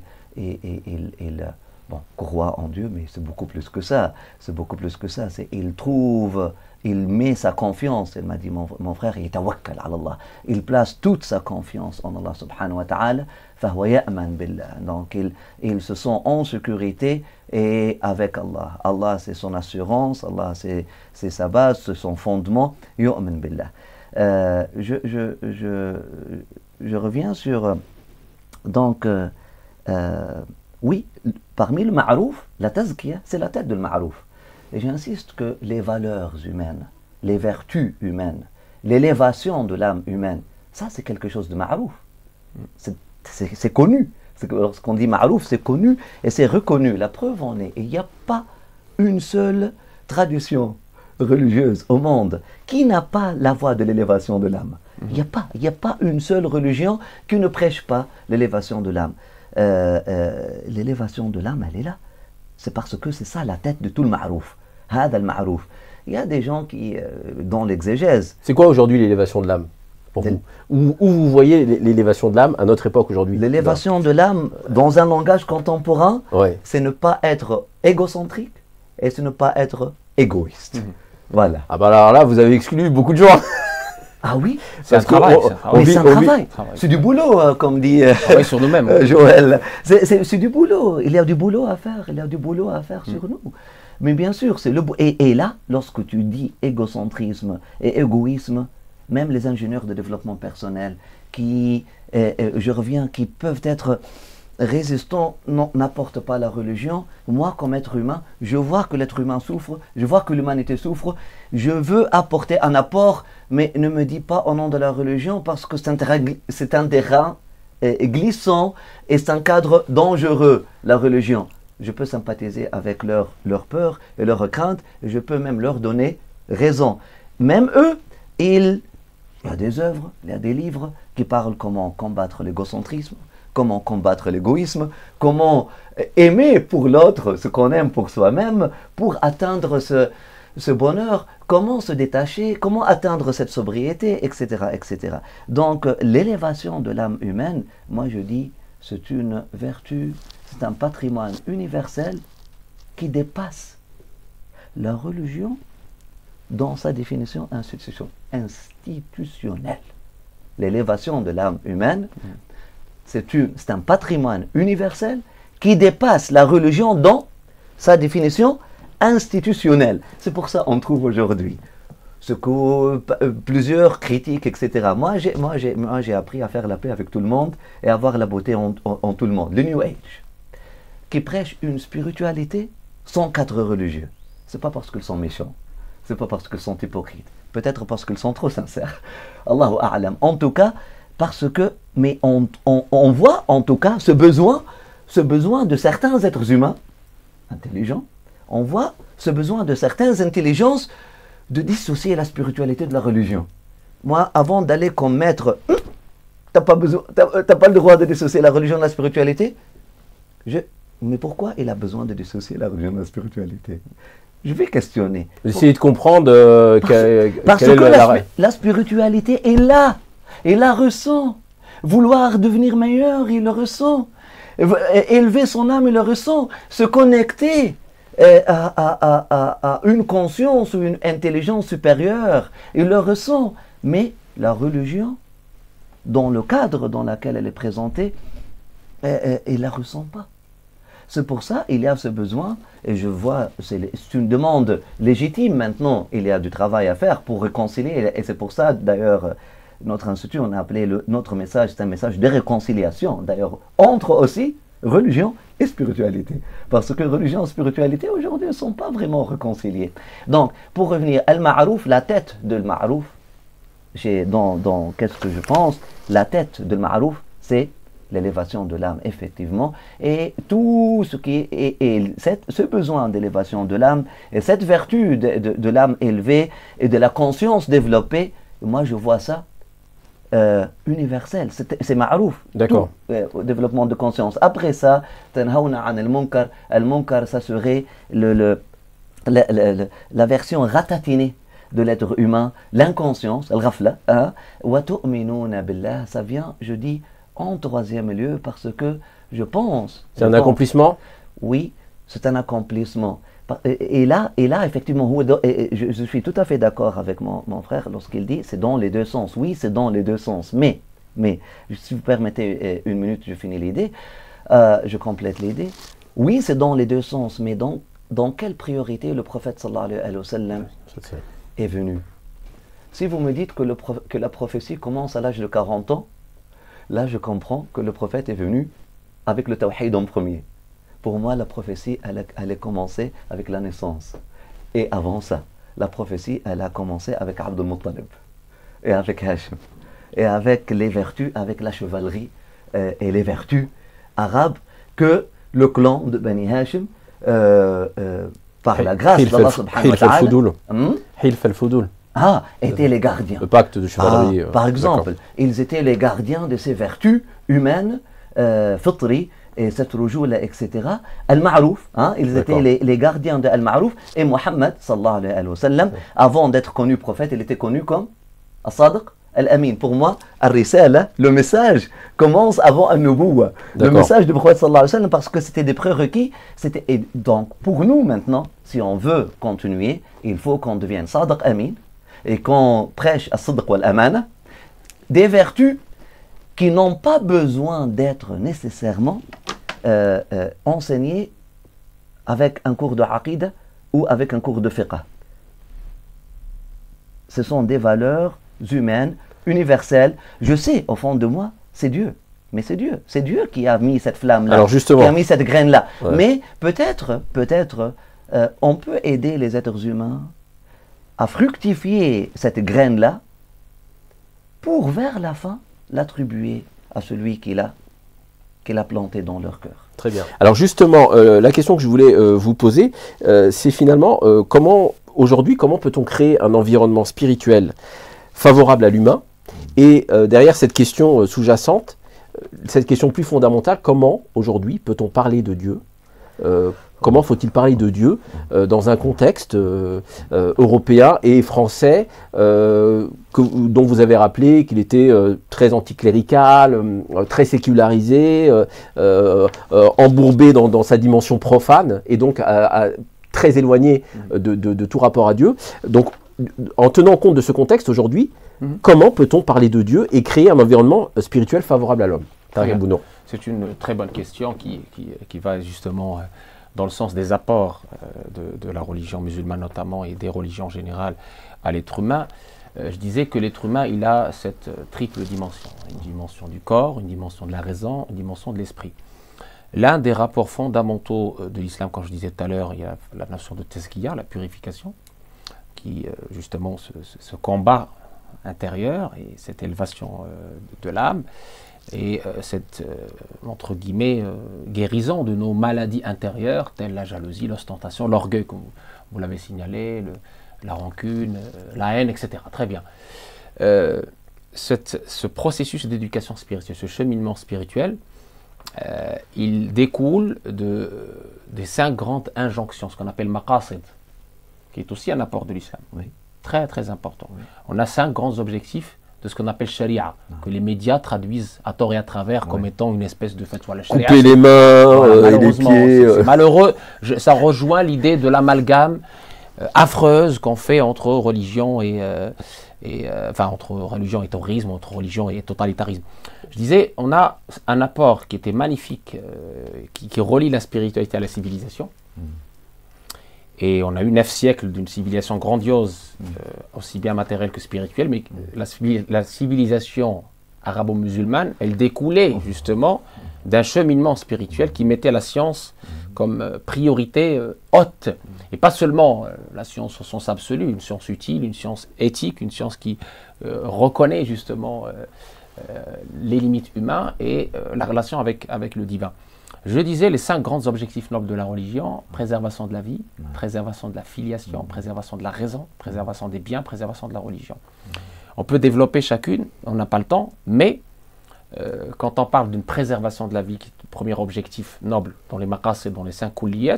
croit en Dieu, mais c'est beaucoup plus que ça. C'est beaucoup plus que ça. Il met sa confiance. Il m'a dit, mon frère, il tawakkal ala Allah. Il place toute sa confiance en Allah subhanahu wa ta'ala. Fahuwa ya'man billah. Donc, il se sent en sécurité et avec Allah. Allah, c'est son assurance. Allah, c'est sa base, c'est son fondement. Yu'man billah. Je reviens sur... Donc, oui, parmi le ma'rouf, la tazkiya, c'est la tête de le ma'rouf. Et j'insiste que les valeurs humaines, les vertus humaines, l'élévation de l'âme humaine, ça c'est quelque chose de ma'rouf. C'est connu. Lorsqu'on dit ma'rouf, c'est connu et c'est reconnu. La preuve en est. Et il n'y a pas une seule tradition religieuse au monde qui n'a pas la voie de l'élévation de l'âme. Il n'y a pas une seule religion qui ne prêche pas l'élévation de l'âme. L'élévation de l'âme, elle est là. C'est parce que c'est ça la tête de tout le ma'rouf. Hada al-ma'rouf. Il y a des gens qui, dans l'exégèse... C'est quoi aujourd'hui l'élévation de l'âme pour vous? Où vous voyez l'élévation de l'âme à notre époque aujourd'hui? L'élévation de l'âme, dans un langage contemporain, c'est ne pas être égocentrique et c'est ne pas être égoïste. Voilà. Ah bah alors là, vous avez exclu beaucoup de gens. Ah oui, c'est un travail. C'est un travail. C'est du boulot, comme dit sur nous-mêmes. Joël. C'est du boulot. Il y a du boulot à faire. Il y a du boulot à faire sur nous. Mais bien sûr, c'est le et là, lorsque tu dis égocentrisme et égoïsme, même les ingénieurs de développement personnel qui, je reviens, qui peuvent être résistants, n'apportent pas la religion. Moi, comme être humain, je vois que l'être humain souffre, je vois que l'humanité souffre, je veux apporter un apport, mais ne me dis pas au nom de la religion, parce que c'est un terrain glissant et c'est un cadre dangereux, la religion. Je peux sympathiser avec leur peur et leur crainte, et je peux même leur donner raison. Même eux, il y a des œuvres, il y a des livres qui parlent comment combattre l'égocentrisme, comment combattre l'égoïsme, comment aimer pour l'autre ce qu'on aime pour soi-même, pour atteindre ce bonheur, comment se détacher, comment atteindre cette sobriété, etc. etc. Donc l'élévation de l'âme humaine, moi je dis, c'est une vertu, c'est un patrimoine universel qui dépasse la religion dans sa définition institutionnelle. L'élévation de l'âme humaine, c'est un patrimoine universel qui dépasse la religion dans sa définition institutionnelle. C'est pour ça qu'on trouve aujourd'hui ce que plusieurs critiquent, etc. Moi, j'ai appris à faire la paix avec tout le monde et à voir la beauté en tout le monde. Le New Age, qui prêche une spiritualité sans cadre religieux. C'est pas parce qu'ils sont méchants, c'est pas parce qu'ils sont hypocrites, peut-être parce qu'ils sont trop sincères. Allahu a'lam. En tout cas, parce que, mais on voit en tout cas ce besoin de certains êtres humains intelligents, on voit ce besoin de certaines intelligences de dissocier la spiritualité de la religion. Moi, avant d'aller comme maître t'as pas le droit de dissocier la religion de la spiritualité. Mais pourquoi il a besoin de dissocier la religion de la spiritualité? Je vais questionner. Essayez de comprendre parce que la spiritualité est là. Il la ressent. Vouloir devenir meilleur, il le ressent. Élever son âme, il le ressent. Se connecter à une conscience ou une intelligence supérieure, il le ressent. Mais la religion, dans le cadre dans lequel elle est présentée, il ne la ressent pas. C'est pour ça qu'il y a ce besoin, et je vois, c'est une demande légitime maintenant, il y a du travail à faire pour réconcilier, et c'est pour ça d'ailleurs, notre institut, on a appelé notre message, c'est un message de réconciliation, d'ailleurs, entre aussi religion et spiritualité. Parce que religion et spiritualité, aujourd'hui, ne sont pas vraiment réconciliées. Donc, pour revenir, Al-Ma'rouf, la tête de Al-Ma'rouf, dans qu'est-ce que je pense, la tête de Al-Ma'rouf, c'est l'élévation de l'âme, effectivement, et tout ce qui est ce besoin d'élévation de l'âme, et cette vertu de l'âme élevée, et de la conscience développée, moi je vois ça universel, c'est ma'rouf. D'accord. Au développement de conscience. Après ça, tanhauna an al-munkar, al-munkar, ça serait la version ratatinée de l'être humain, l'inconscience, al-ghafla, wa tu'minuna billah, ça vient, je dis, en troisième lieu, parce que je pense... C'est un accomplissement? Oui, c'est un accomplissement. Et là effectivement, je suis tout à fait d'accord avec mon frère lorsqu'il dit c'est dans les deux sens. Oui, c'est dans les deux sens. Mais, si vous permettez une minute, je finis l'idée. Je complète l'idée. Oui, c'est dans les deux sens, mais dans quelle priorité le prophète sallallahu alayhi wa sallam est venu? Si vous me dites que la prophétie commence à l'âge de 40 ans, là je comprends que le prophète est venu avec le tawhid en premier. Pour moi, la prophétie, elle a commencé avec la naissance. Et avant ça, la prophétie, elle a commencé avec Abd al-Muttalib, et avec Hashim, et avec les vertus, avec la chevalerie et les vertus arabes que le clan de Bani Hashim, par la grâce d'Allah subhanahu wa ta'ala, Hilf al-Fudul. étaient les gardiens. Le pacte de chevalerie. Par exemple, ils étaient les gardiens de ces vertus humaines, fitri, et cette roujoula, etc. Al-Ma'rouf, ils étaient les gardiens de Al-Ma'rouf. Et Mohammed, sallallahu alayhi wa sallam, avant d'être connu prophète, il était connu comme As-Sadiq, Al-Amin. Pour moi, Al-Risala, le message commence avant Al-Nubuwa. Le message du prophète, sallallahu alayhi wa sallam, parce que c'était des prérequis. Et donc, pour nous maintenant, si on veut continuer, il faut qu'on devienne Sadiq, Amin, et qu'on prêche As-Sidq wal-Amana, des vertus qui n'ont pas besoin d'être nécessairement enseignées avec un cours de Aqida ou avec un cours de Fiqh. Ce sont des valeurs humaines, universelles. Je sais, au fond de moi, c'est Dieu. Mais c'est Dieu. C'est Dieu qui a mis cette flamme-là, Alors justement, qui a mis cette graine-là. Ouais. Mais peut-être, on peut aider les êtres humains à fructifier cette graine-là pour, vers la fin, l'attribuer à celui qui l'a planté dans leur cœur. Très bien. Alors justement, la question que je voulais vous poser, c'est finalement comment peut-on créer un environnement spirituel favorable à l'humain? Et derrière cette question sous-jacente, cette question plus fondamentale, comment aujourd'hui peut-on parler de Dieu? Comment faut-il parler de Dieu dans un contexte européen et français dont vous avez rappelé qu'il était très anticlérical, très sécularisé, embourbé dans sa dimension profane et donc très éloigné de tout rapport à Dieu. Donc, en tenant compte de ce contexte aujourd'hui, comment peut-on parler de Dieu et créer un environnement spirituel favorable à l'homme? C'est une très bonne question qui va justement dans le sens des apports de la religion musulmane notamment et des religions générales à l'être humain. Je disais que l'être humain, il a cette triple dimension. Une dimension du corps, une dimension de la raison, une dimension de l'esprit. L'un des rapports fondamentaux de l'islam, comme je disais tout à l'heure, il y a la notion de tazkiya, la purification, qui justement ce combat intérieur et cette élévation de l'âme, et cette, entre guillemets, guérison de nos maladies intérieures, telles la jalousie, l'ostentation, l'orgueil, comme vous l'avez signalé, la rancune, la haine, etc. Très bien. ce processus d'éducation spirituelle, ce cheminement spirituel, il découle des 5 grandes injonctions, ce qu'on appelle maqasid, qui est aussi un apport de l'islam. Oui. Très très important. Oui. On a 5 grands objectifs de ce qu'on appelle sharia, que les médias traduisent à tort et à travers comme étant une espèce de fatwa. Couper les mains voilà, et les pieds. C'est malheureux. Ça rejoint l'idée de l'amalgame affreuse qu'on fait entre religion enfin entre religion et terrorisme, entre religion et totalitarisme. Je disais, on a un apport qui était magnifique, qui relie la spiritualité à la civilisation. Et on a eu 9 siècles d'une civilisation grandiose, aussi bien matérielle que spirituelle, mais la civilisation arabo-musulmane, elle découlait justement d'un cheminement spirituel qui mettait la science comme priorité haute. Et pas seulement la science au sens absolu, une science utile, une science éthique, une science qui reconnaît justement les limites humaines et la relation avec le divin. Je disais les 5 grands objectifs nobles de la religion: préservation de la vie, préservation de la filiation, préservation de la raison, préservation des biens, préservation de la religion. On peut développer chacune, on n'a pas le temps, mais quand on parle d'une préservation de la vie, qui est le premier objectif noble dans les maqasid, dans les 5 kulliyat,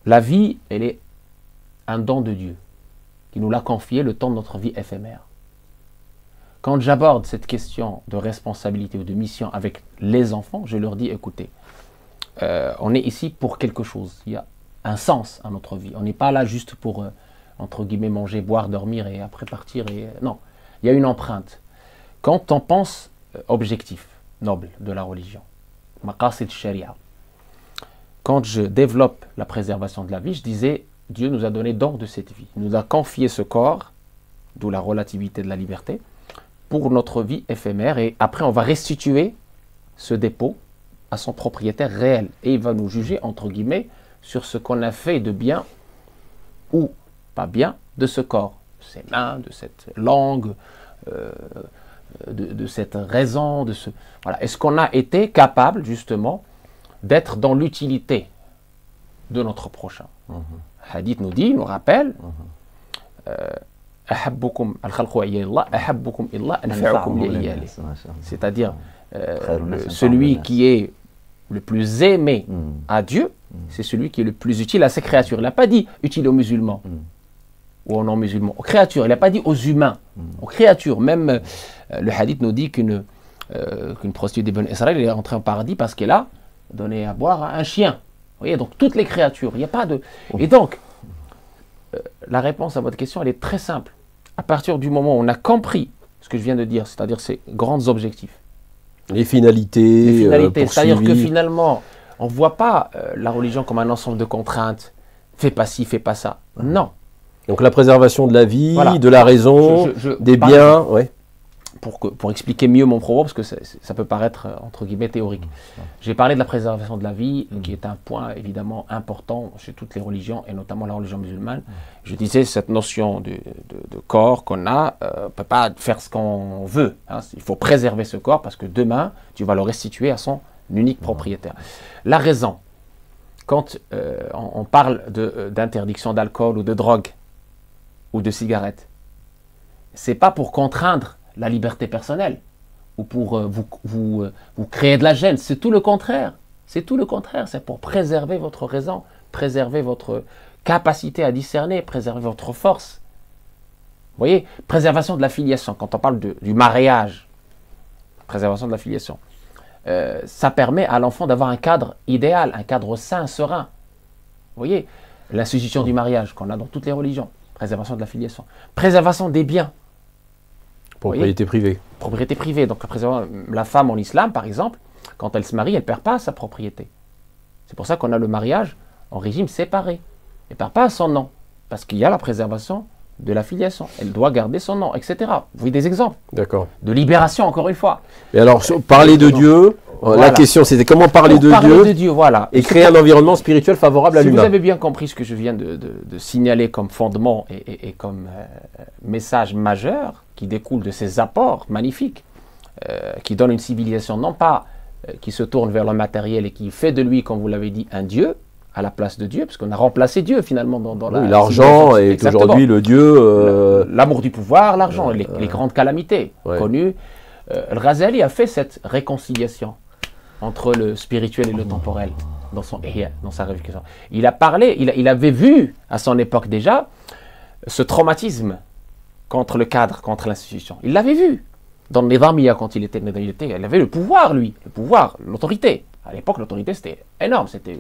la vie, elle est un don de Dieu, qui nous l'a confié le temps de notre vie éphémère. Quand j'aborde cette question de responsabilité ou de mission avec les enfants, je leur dis, écoutez, on est ici pour quelque chose. Il y a un sens à notre vie. On n'est pas là juste pour, entre guillemets, manger, boire, dormir et après partir. Non, il y a une empreinte. Quand on pense objectif noble de la religion, maqasid sharia, quand je développe la préservation de la vie, je disais, Dieu nous a donné don de cette vie. Il nous a confié ce corps, d'où la relativité de la liberté, pour notre vie éphémère, et après on va restituer ce dépôt à son propriétaire réel, et il va nous juger entre guillemets sur ce qu'on a fait de bien ou pas bien de ce corps, de ses mains, de cette langue, de cette raison, de ce... Voilà. Est-ce qu'on a été capable justement d'être dans l'utilité de notre prochain? Hadith nous dit, nous rappelle, c'est-à-dire celui qui est le plus aimé à Dieu, c'est celui qui est le plus utile à ses créatures. Il n'a pas dit utile aux musulmans ou aux non-musulmans, aux créatures. Il n'a pas dit aux humains, aux créatures. Même le hadith nous dit qu'une prostituée d'Ibn Israël est entrée en paradis parce qu'elle a donné à boire à un chien. Vous voyez, donc toutes les créatures, il n'y a pas de... Et donc, la réponse à votre question, elle est très simple. À partir du moment où on a compris ce que je viens de dire, c'est-à-dire ces grands objectifs, les finalités, c'est-à-dire que finalement, on ne voit pas la religion comme un ensemble de contraintes. Fais pas ci, fais pas ça. Non. Donc la préservation de la vie, voilà, de la raison, des biens. Ouais. Pour expliquer mieux mon propos, parce que ça peut paraître entre guillemets théorique. J'ai parlé de la préservation de la vie, qui est un point évidemment important chez toutes les religions, et notamment la religion musulmane. Je disais, cette notion de corps qu'on a, on ne peut pas faire ce qu'on veut. Hein. Il faut préserver ce corps, parce que demain, tu vas le restituer à son unique propriétaire. La raison, quand on parle d'interdiction d'alcool ou de drogue, ou de cigarettes, c'est pas pour contraindre la liberté personnelle, ou pour vous créer de la gêne. C'est tout le contraire. C'est tout le contraire. C'est pour préserver votre raison, préserver votre capacité à discerner, préserver votre force. Vous voyez, préservation de la filiation. Quand on parle du mariage, préservation de la filiation, ça permet à l'enfant d'avoir un cadre idéal, un cadre sain, serein. Vous voyez, l'institution du mariage qu'on a dans toutes les religions, préservation de la filiation, préservation des biens. Propriété privée. Propriété privée. Donc la femme en islam, par exemple, quand elle se marie, elle ne perd pas sa propriété. C'est pour ça qu'on a le mariage en régime séparé. Elle ne perd pas son nom, parce qu'il y a la préservation de la filiation. Elle doit garder son nom, etc. Vous voyez des exemples. D'accord. De libération, encore une fois. Et alors, parler de Dieu, voilà. La question c'était comment parler de Dieu, voilà. Et créer un environnement spirituel favorable à l'humain. Si vous avez bien compris ce que je viens de signaler comme fondement et comme message majeur, qui découle de ces apports magnifiques, qui donnent une civilisation non pas qui se tourne vers le matériel et qui fait de lui, comme vous l'avez dit, un Dieu, à la place de Dieu, parce qu'on a remplacé Dieu finalement dans la... L'argent est aujourd'hui le Dieu... L'amour du pouvoir, l'argent, les grandes calamités connues. Al-Ghazali a fait cette réconciliation entre le spirituel et le temporel dans son ihya, dans sa réflexion. Il a parlé, il avait vu à son époque déjà ce traumatisme contre le cadre, contre l'institution. Il l'avait vu dans le Nizamiya quand il avait le pouvoir, lui, l'autorité. À l'époque, l'autorité c'était énorme, c'était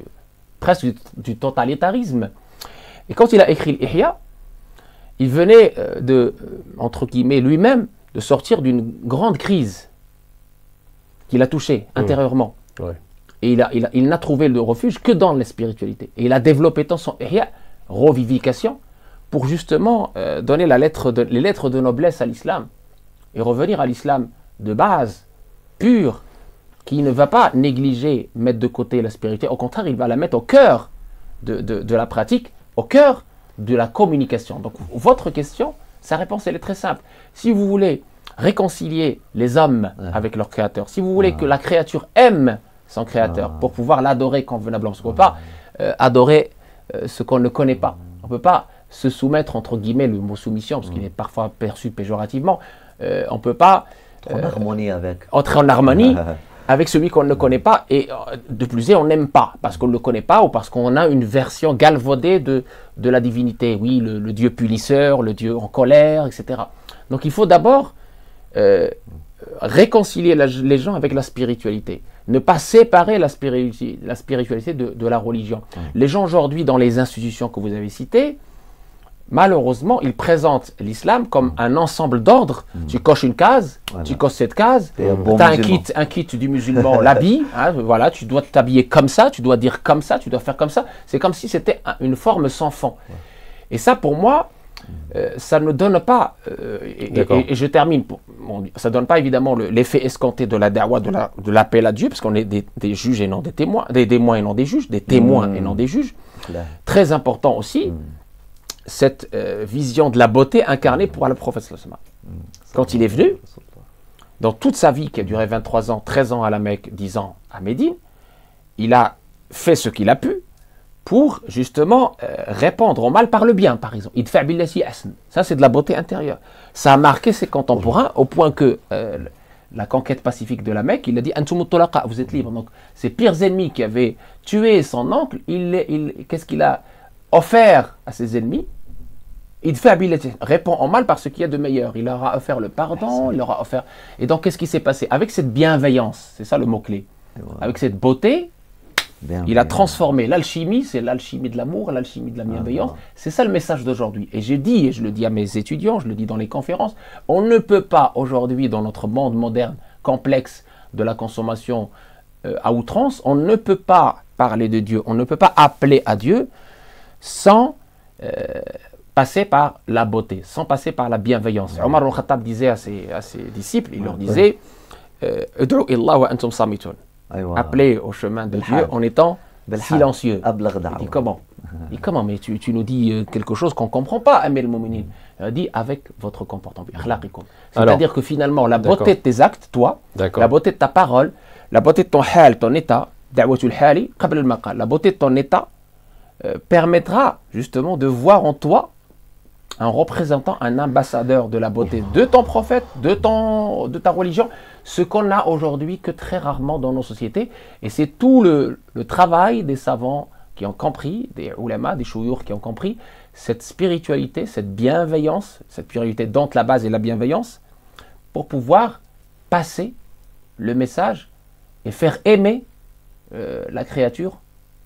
presque du totalitarisme. Et quand il a écrit l'Ihya, il venait entre guillemets, lui-même, de sortir d'une grande crise qu'il a touchée intérieurement. Ouais. Et il n'a trouvé le refuge que dans la spiritualité. Et il a développé dans son ihya, revivification, pour justement donner les lettres de noblesse à l'islam. Et revenir à l'islam de base, pur, qui ne va pas négliger, mettre de côté la spiritualité. Au contraire, il va la mettre au cœur de la pratique, au cœur de la communication. Donc votre question, sa réponse elle est très simple. Si vous voulez réconcilier les hommes avec leur créateur, si vous voulez que la créature aime son créateur pour pouvoir l'adorer convenablement, parce qu'on ne peut pas adorer ce qu'on ne connaît pas. On ne peut pas se soumettre, entre guillemets, le mot soumission, parce qu'il est parfois perçu péjorativement. On ne peut pas entrer en harmonie avec celui qu'on ne connaît pas, et de plus on n'aime pas, parce qu'on ne le connaît pas, ou parce qu'on a une version galvaudée de la divinité. Oui, le Dieu punisseur, le Dieu en colère, etc. Donc il faut d'abord réconcilier les gens avec la spiritualité. Ne pas séparer la spiritualité de la religion. Les gens aujourd'hui dans les institutions que vous avez citées, malheureusement, ils présentent l'islam comme un ensemble d'ordres. Tu coches une case, tu coches cette case, tu as un kit du musulman, l'habit, voilà, tu dois t'habiller comme ça, tu dois dire comme ça, tu dois faire comme ça. C'est comme si c'était une forme sans fond. Et ça, pour moi, ça ne donne pas, et je termine, ça ne donne pas évidemment l'effet escompté de la da'wa, de l'appel à Dieu, parce qu'on est des juges et non des témoins, des témoins et non des juges, des témoins et non des juges. Très important aussi, cette vision de la beauté incarnée pour le prophète. Quand il est venu, dans toute sa vie qui a duré 23 ans, 13 ans à la Mecque, 10 ans à Médine, il a fait ce qu'il a pu pour justement répondre au mal par le bien, par exemple. Ça, c'est de la beauté intérieure. Ça a marqué ses contemporains au point que la conquête pacifique de la Mecque, il a dit « vous êtes libres ». Donc, ses pires ennemis qui avaient tué son oncle, qu'est-ce qu'il a offert à ses ennemis? Il répond au mal par ce qu'il y a de meilleur. Il leur a offert le pardon, il leur a offert... Et donc, qu'est-ce qui s'est passé? Avec cette bienveillance, c'est ça le mot-clé, avec cette beauté, il a transformé l'alchimie, c'est l'alchimie de l'amour, l'alchimie de la bienveillance. C'est ça le message d'aujourd'hui. Et j'ai dit, et je le dis à mes étudiants, je le dis dans les conférences, on ne peut pas aujourd'hui, dans notre monde moderne, complexe de la consommation à outrance, on ne peut pas parler de Dieu, on ne peut pas appeler à Dieu sans passer par la beauté, sans passer par la bienveillance. Omar al-Khattab disait à ses disciples, il leur disait « Ud'u illah wa antum samitun » Appelé au chemin de Dieu en étant silencieux. Il dit comment? Il dit comment? Mais tu nous dis quelque chose qu'on ne comprend pas, Amir al-Mu'minin. Il dit avec votre comportement. C'est-à-dire que finalement, la beauté de tes actes, toi, la beauté de ta parole, la beauté de ton hal, ton état, la beauté de ton état permettra justement de voir en toi un représentant, un ambassadeur de la beauté de ton prophète, de ta religion, ce qu'on n'a aujourd'hui que très rarement dans nos sociétés. Et c'est tout le travail des savants qui ont compris, des ulama, des chouyours qui ont compris cette spiritualité, cette bienveillance, cette spiritualité dont la base est la bienveillance, pour pouvoir passer le message et faire aimer la créature,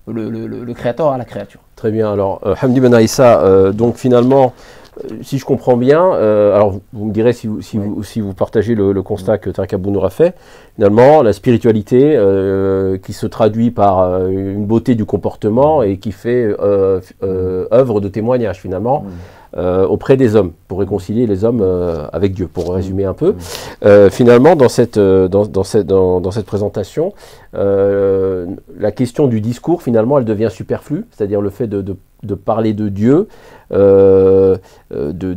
le créateur à la créature. Très bien. Alors, Hamdi Ben Aïssa, donc finalement, si je comprends bien, alors vous me direz si vous partagez le constat que Tariq Abou-Nour a fait, finalement, la spiritualité qui se traduit par une beauté du comportement et qui fait œuvre de témoignage finalement auprès des hommes, pour réconcilier les hommes avec Dieu, pour résumer un peu. Finalement, dans cette présentation, la question du discours, finalement, elle devient superflue, c'est-à-dire le fait de parler de Dieu, de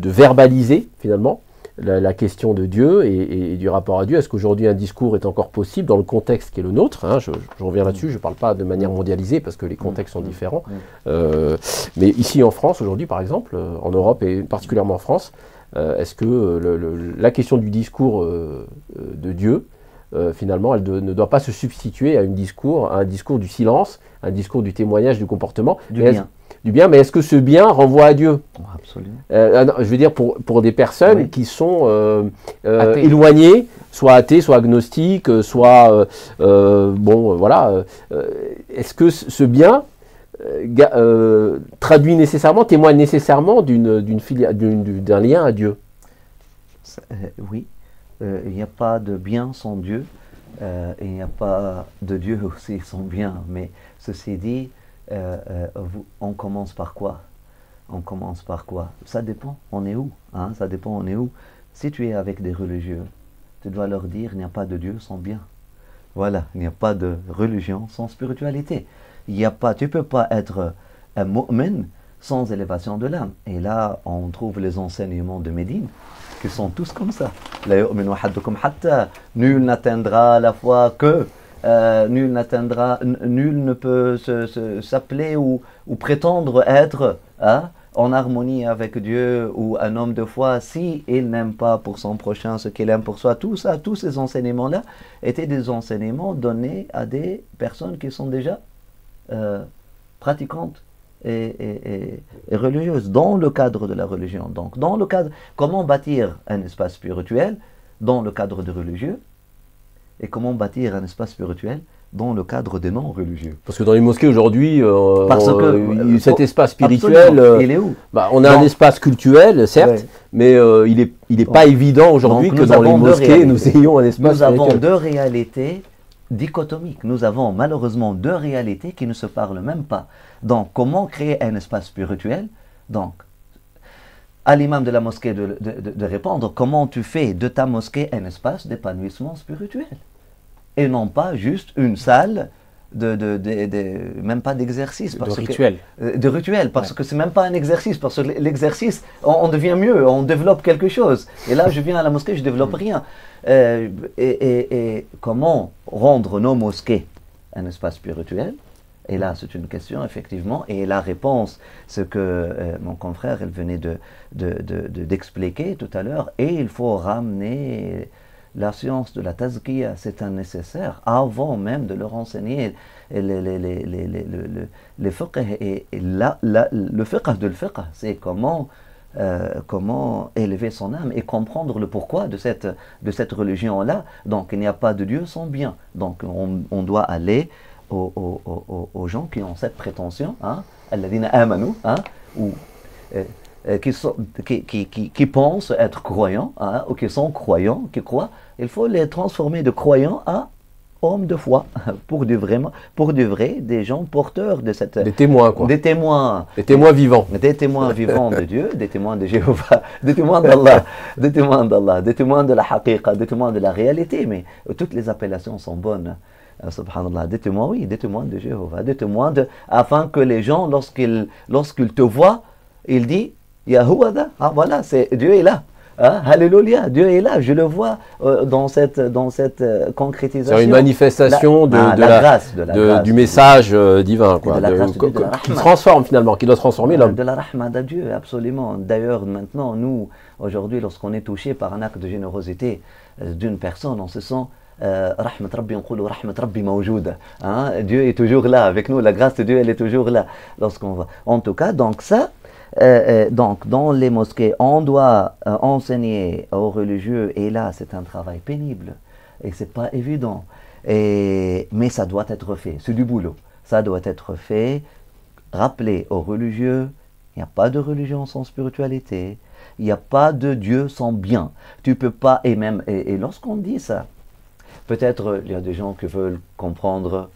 verbaliser, finalement, la question de Dieu et du rapport à Dieu. Est-ce qu'aujourd'hui un discours est encore possible dans le contexte qui est le nôtre, hein, je reviens là-dessus, je ne parle pas de manière mondialisée parce que les contextes sont différents. Mais ici en France, aujourd'hui par exemple, en Europe et particulièrement en France, est-ce que la question du discours de Dieu, finalement, elle ne doit pas se substituer à un discours du silence, un discours du témoignage, du comportement. Du bien, mais est-ce que ce bien renvoie à Dieu? Absolument. Je veux dire pour des personnes qui sont éloignées, soit athées, soit agnostiques, soit voilà. Est-ce que ce bien traduit nécessairement, témoigne nécessairement d'un lien à Dieu? Oui. Il n'y a pas de bien sans Dieu, et il n'y a pas de Dieu aussi sans bien. Mais ceci dit, on commence par quoi? On commence par quoi? Ça dépend, on est où, hein? Ça dépend, on est où. Si tu es avec des religieux, tu dois leur dire, il n'y a pas de Dieu sans bien. Voilà, il n'y a pas de religion sans spiritualité. Il n'y a pas, tu ne peux pas être un mu'min sans élévation de l'âme. Et là, on trouve les enseignements de Médine, qui sont tous comme ça. Nul n'atteindra la foi que... nul ne peut s'appeler ou prétendre être en harmonie avec Dieu ou un homme de foi si il n'aime pas pour son prochain ce qu'il aime pour soi. Tout ça, tous ces enseignements-là étaient des enseignements donnés à des personnes qui sont déjà pratiquantes et religieuses dans le cadre de la religion. Donc, dans le cadre, comment bâtir un espace spirituel dans le cadre de religieux et comment bâtir un espace spirituel dans le cadre des non-religieux. Parce que dans les mosquées aujourd'hui, cet espace spirituel, il est où? On a un espace cultuel, certes, mais il n'est pas évident aujourd'hui que dans les mosquées, nous ayons un espace spirituel. Nous avons deux réalités dichotomiques. Nous avons malheureusement deux réalités qui ne se parlent même pas. Donc, comment créer un espace spirituel? Donc, à l'imam de la mosquée de répondre comment tu fais de ta mosquée un espace d'épanouissement spirituel et non pas juste une salle même pas d'exercice. De rituel. De rituel, parce que c'est même pas un exercice, parce que l'exercice, on devient mieux, on développe quelque chose. Et là, je viens à la mosquée, je développe rien. Et comment rendre nos mosquées un espace spirituel? Et là, c'est une question, effectivement, et la réponse, ce que mon confrère, elle venait d'expliquer tout à l'heure, et il faut ramener la science de la tazkiya, c'est un nécessaire, avant même de leur enseigner les fiqh, et le fiqh de le fiqh, c'est comment élever son âme et comprendre le pourquoi de cette religion-là. Donc, il n'y a pas de Dieu sans bien. Donc, on doit aller aux gens qui ont cette prétention, alladhina amanu, ou qui pensent être croyants, ou qui sont croyants, qui croient. Il faut les transformer de croyants à hommes de foi, pour de vrai, des gens porteurs de cette... Des témoins, quoi. Des témoins. Des témoins vivants. Des témoins vivants de Dieu, des témoins de Jéhovah, des témoins d'Allah, des témoins d'Allah, des témoins de la haqiqa, des témoins de la réalité, mais toutes les appellations sont bonnes. Subhanallah, des témoins, oui, des témoins de Jéhovah, des témoins afin que les gens, lorsqu'ils te voient, ils disent, Yahuwada, voilà, Dieu est là. Alléluia, Dieu est là, je le vois dans cette concrétisation. C'est une manifestation de la grâce, du message divin, quoi, qui transforme finalement, qui doit transformer l'homme. De la rahma de Dieu, absolument. D'ailleurs, maintenant, nous, aujourd'hui, lorsqu'on est touché par un acte de générosité d'une personne, on se sent rahmat Rabbi, on dit rahmat Rabbi mawjouda. Dieu est toujours là avec nous, la grâce de Dieu, elle est toujours là lorsqu'on va. En tout cas, donc ça. Donc, dans les mosquées, on doit enseigner aux religieux, et là, c'est un travail pénible, et c'est pas évident, mais ça doit être fait, c'est du boulot, ça doit être fait, rappeler aux religieux, il n'y a pas de religion sans spiritualité, il n'y a pas de Dieu sans bien, tu peux pas, et lorsqu'on dit ça, peut-être il y a des gens qui veulent comprendre,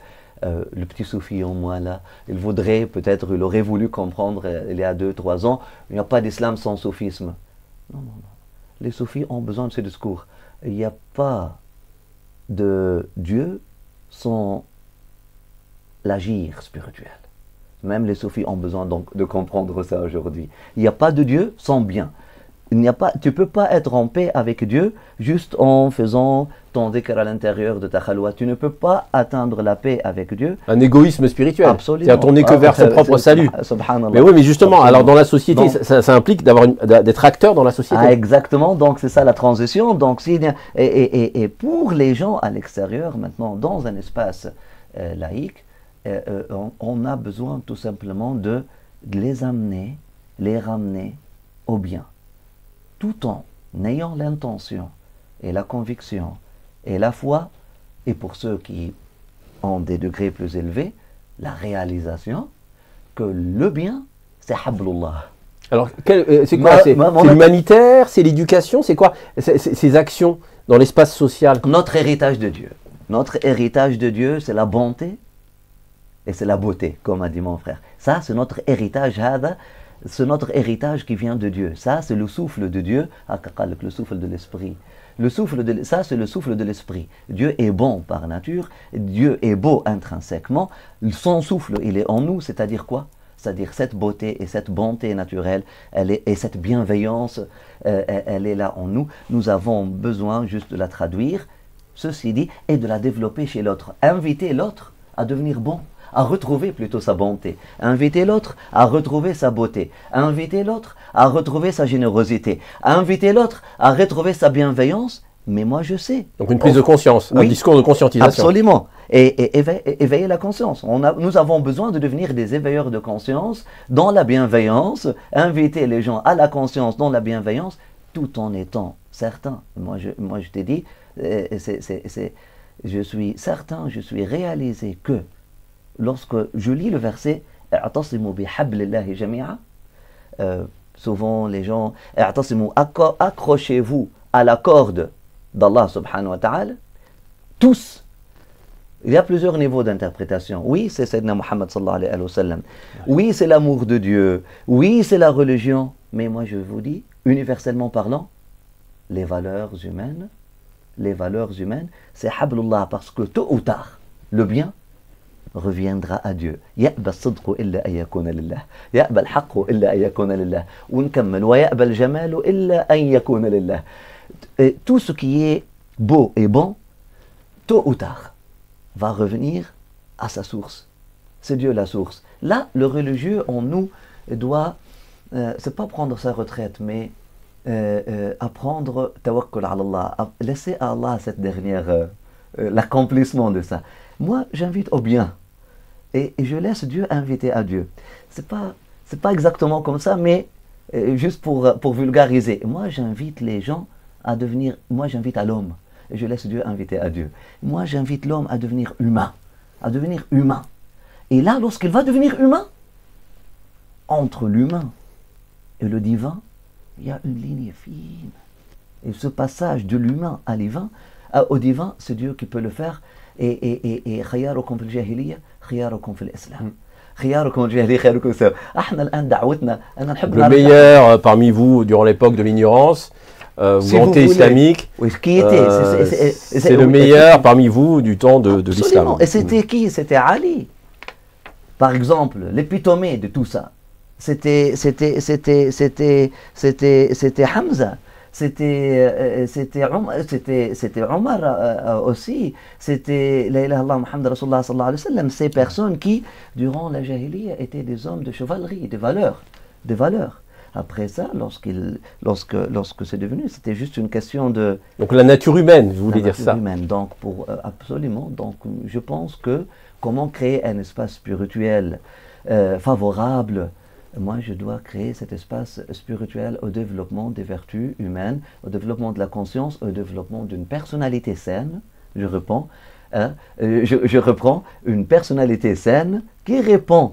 le petit soufi en moi là, il aurait voulu comprendre il y a 2-3 ans, il n'y a pas d'islam sans soufisme. Non. Les soufis ont besoin de ce discours. Il n'y a pas de Dieu sans l'agir spirituel. Même les soufis ont besoin donc de comprendre ça aujourd'hui. Il n'y a pas de Dieu sans bien. tu ne peux pas être en paix avec Dieu juste en faisant ton dhikr à l'intérieur de ta khalwa. Tu ne peux pas atteindre la paix avec Dieu. Un égoïsme spirituel. Absolument. C'est-à-dire tourner que vers son propre salut. Subhanallah. Mais oui, mais justement, Absolument. alors dans la société, Donc, ça implique d'être acteur dans la société. Ah, exactement, donc c'est ça la transition. Donc, et pour les gens à l'extérieur, maintenant, dans un espace laïque, on a besoin tout simplement de les amener, les ramener au bien, tout en ayant l'intention et la conviction et la foi, et pour ceux qui ont des degrés plus élevés, la réalisation que le bien, c'est hablullah. Alors, c'est quoi? C'est l'humanitaire, c'est l'éducation, c'est quoi ces actions dans l'espace social? Notre héritage de Dieu. Notre héritage de Dieu, c'est la bonté et c'est la beauté, comme a dit mon frère. Ça, c'est notre héritage, c'est notre héritage qui vient de Dieu. Ça, c'est le souffle de Dieu, le souffle de l'esprit. Ça, c'est le souffle de l'esprit. Dieu est bon par nature, Dieu est beau intrinsèquement. Son souffle, il est en nous, c'est-à-dire quoi? C'est-à-dire cette beauté et cette bonté naturelle, et cette bienveillance, elle est là en nous. Nous avons besoin juste de la traduire, ceci dit, et de la développer chez l'autre. Inviter l'autre à devenir bon, à retrouver plutôt sa bonté. Inviter l'autre à retrouver sa beauté. Inviter l'autre à retrouver sa générosité. Inviter l'autre à retrouver sa bienveillance. Mais moi, je sais. Donc une prise de conscience, oui, un discours de conscientisation. Absolument. Et éveiller la conscience. Nous avons besoin de devenir des éveilleurs de conscience dans la bienveillance, inviter les gens à la conscience dans la bienveillance, tout en étant certain. Moi, je t'ai dit, je suis certain, je suis réalisé que lorsque je lis le verset « I'tasimu bihablillahi jami'a », souvent les gens « I'tasimu » accrochez-vous à la corde d'Allah subhanahu wa ta'ala, tous. Il y a plusieurs niveaux d'interprétation. Oui, c'est Sayyidina Muhammad sallallahu alayhi wa sallam. Oui, c'est l'amour de Dieu. Oui, c'est la religion. Mais moi, je vous dis, universellement parlant, les valeurs humaines, c'est hablullah, parce que tôt ou tard, le bien reviendra à Dieu. يأبى الصدق إلا أن يكون لله يأبى الحق إلا أن يكون لله ونكمل ويأبى الجمال إلا أن يكون لله. Tout ce qui est beau et bon, tôt ou tard, va revenir à sa source. C'est Dieu la source. Là, le religieux en nous doit, c'est pas prendre sa retraite, mais apprendre tawakkul ala Allah, laisser à Allah cette dernière, l'accomplissement de ça. Moi, j'invite au bien. Et je laisse Dieu inviter à Dieu. C'est pas exactement comme ça, mais juste pour vulgariser. Moi, j'invite les gens à devenir, moi j'invite à l'homme, et je laisse Dieu inviter à Dieu. Moi j'invite l'homme à devenir humain, Et là, lorsqu'il va devenir humain, entre l'humain et le divin, il y a une ligne fine. Et ce passage de l'humain à l'humain, au divin, c'est Dieu qui peut le faire. Et خياركم في الجاهلية خياركم في الإسلام. خياركم في الجاهلية خياركم في الإسلام. احنا الآن دعوتنا أن نحب le meilleur parmi vous durant l'époque de l'ignorance, volonté islamique, oui, qui était, c'est le meilleur parmi vous du temps de l'islam. Et c'était qui? C'était Ali. Par exemple, l'épitome de tout ça, c'était Hamza. C'était Omar aussi, c'était la ilaha illallah Muhammad Rasulullah sallallahu alayhi wa sallam, ces personnes qui, durant la jahiliya, étaient des hommes de chevalerie, des valeurs. Après ça, lorsque c'est devenu, c'était juste une question de... Donc la nature humaine, vous voulez dire ça? Humaine. Donc, absolument, donc je pense que comment créer un espace spirituel favorable. Moi, je dois créer cet espace spirituel au développement des vertus humaines, au développement de la conscience, au développement d'une personnalité saine. Je reprends une personnalité saine qui répond.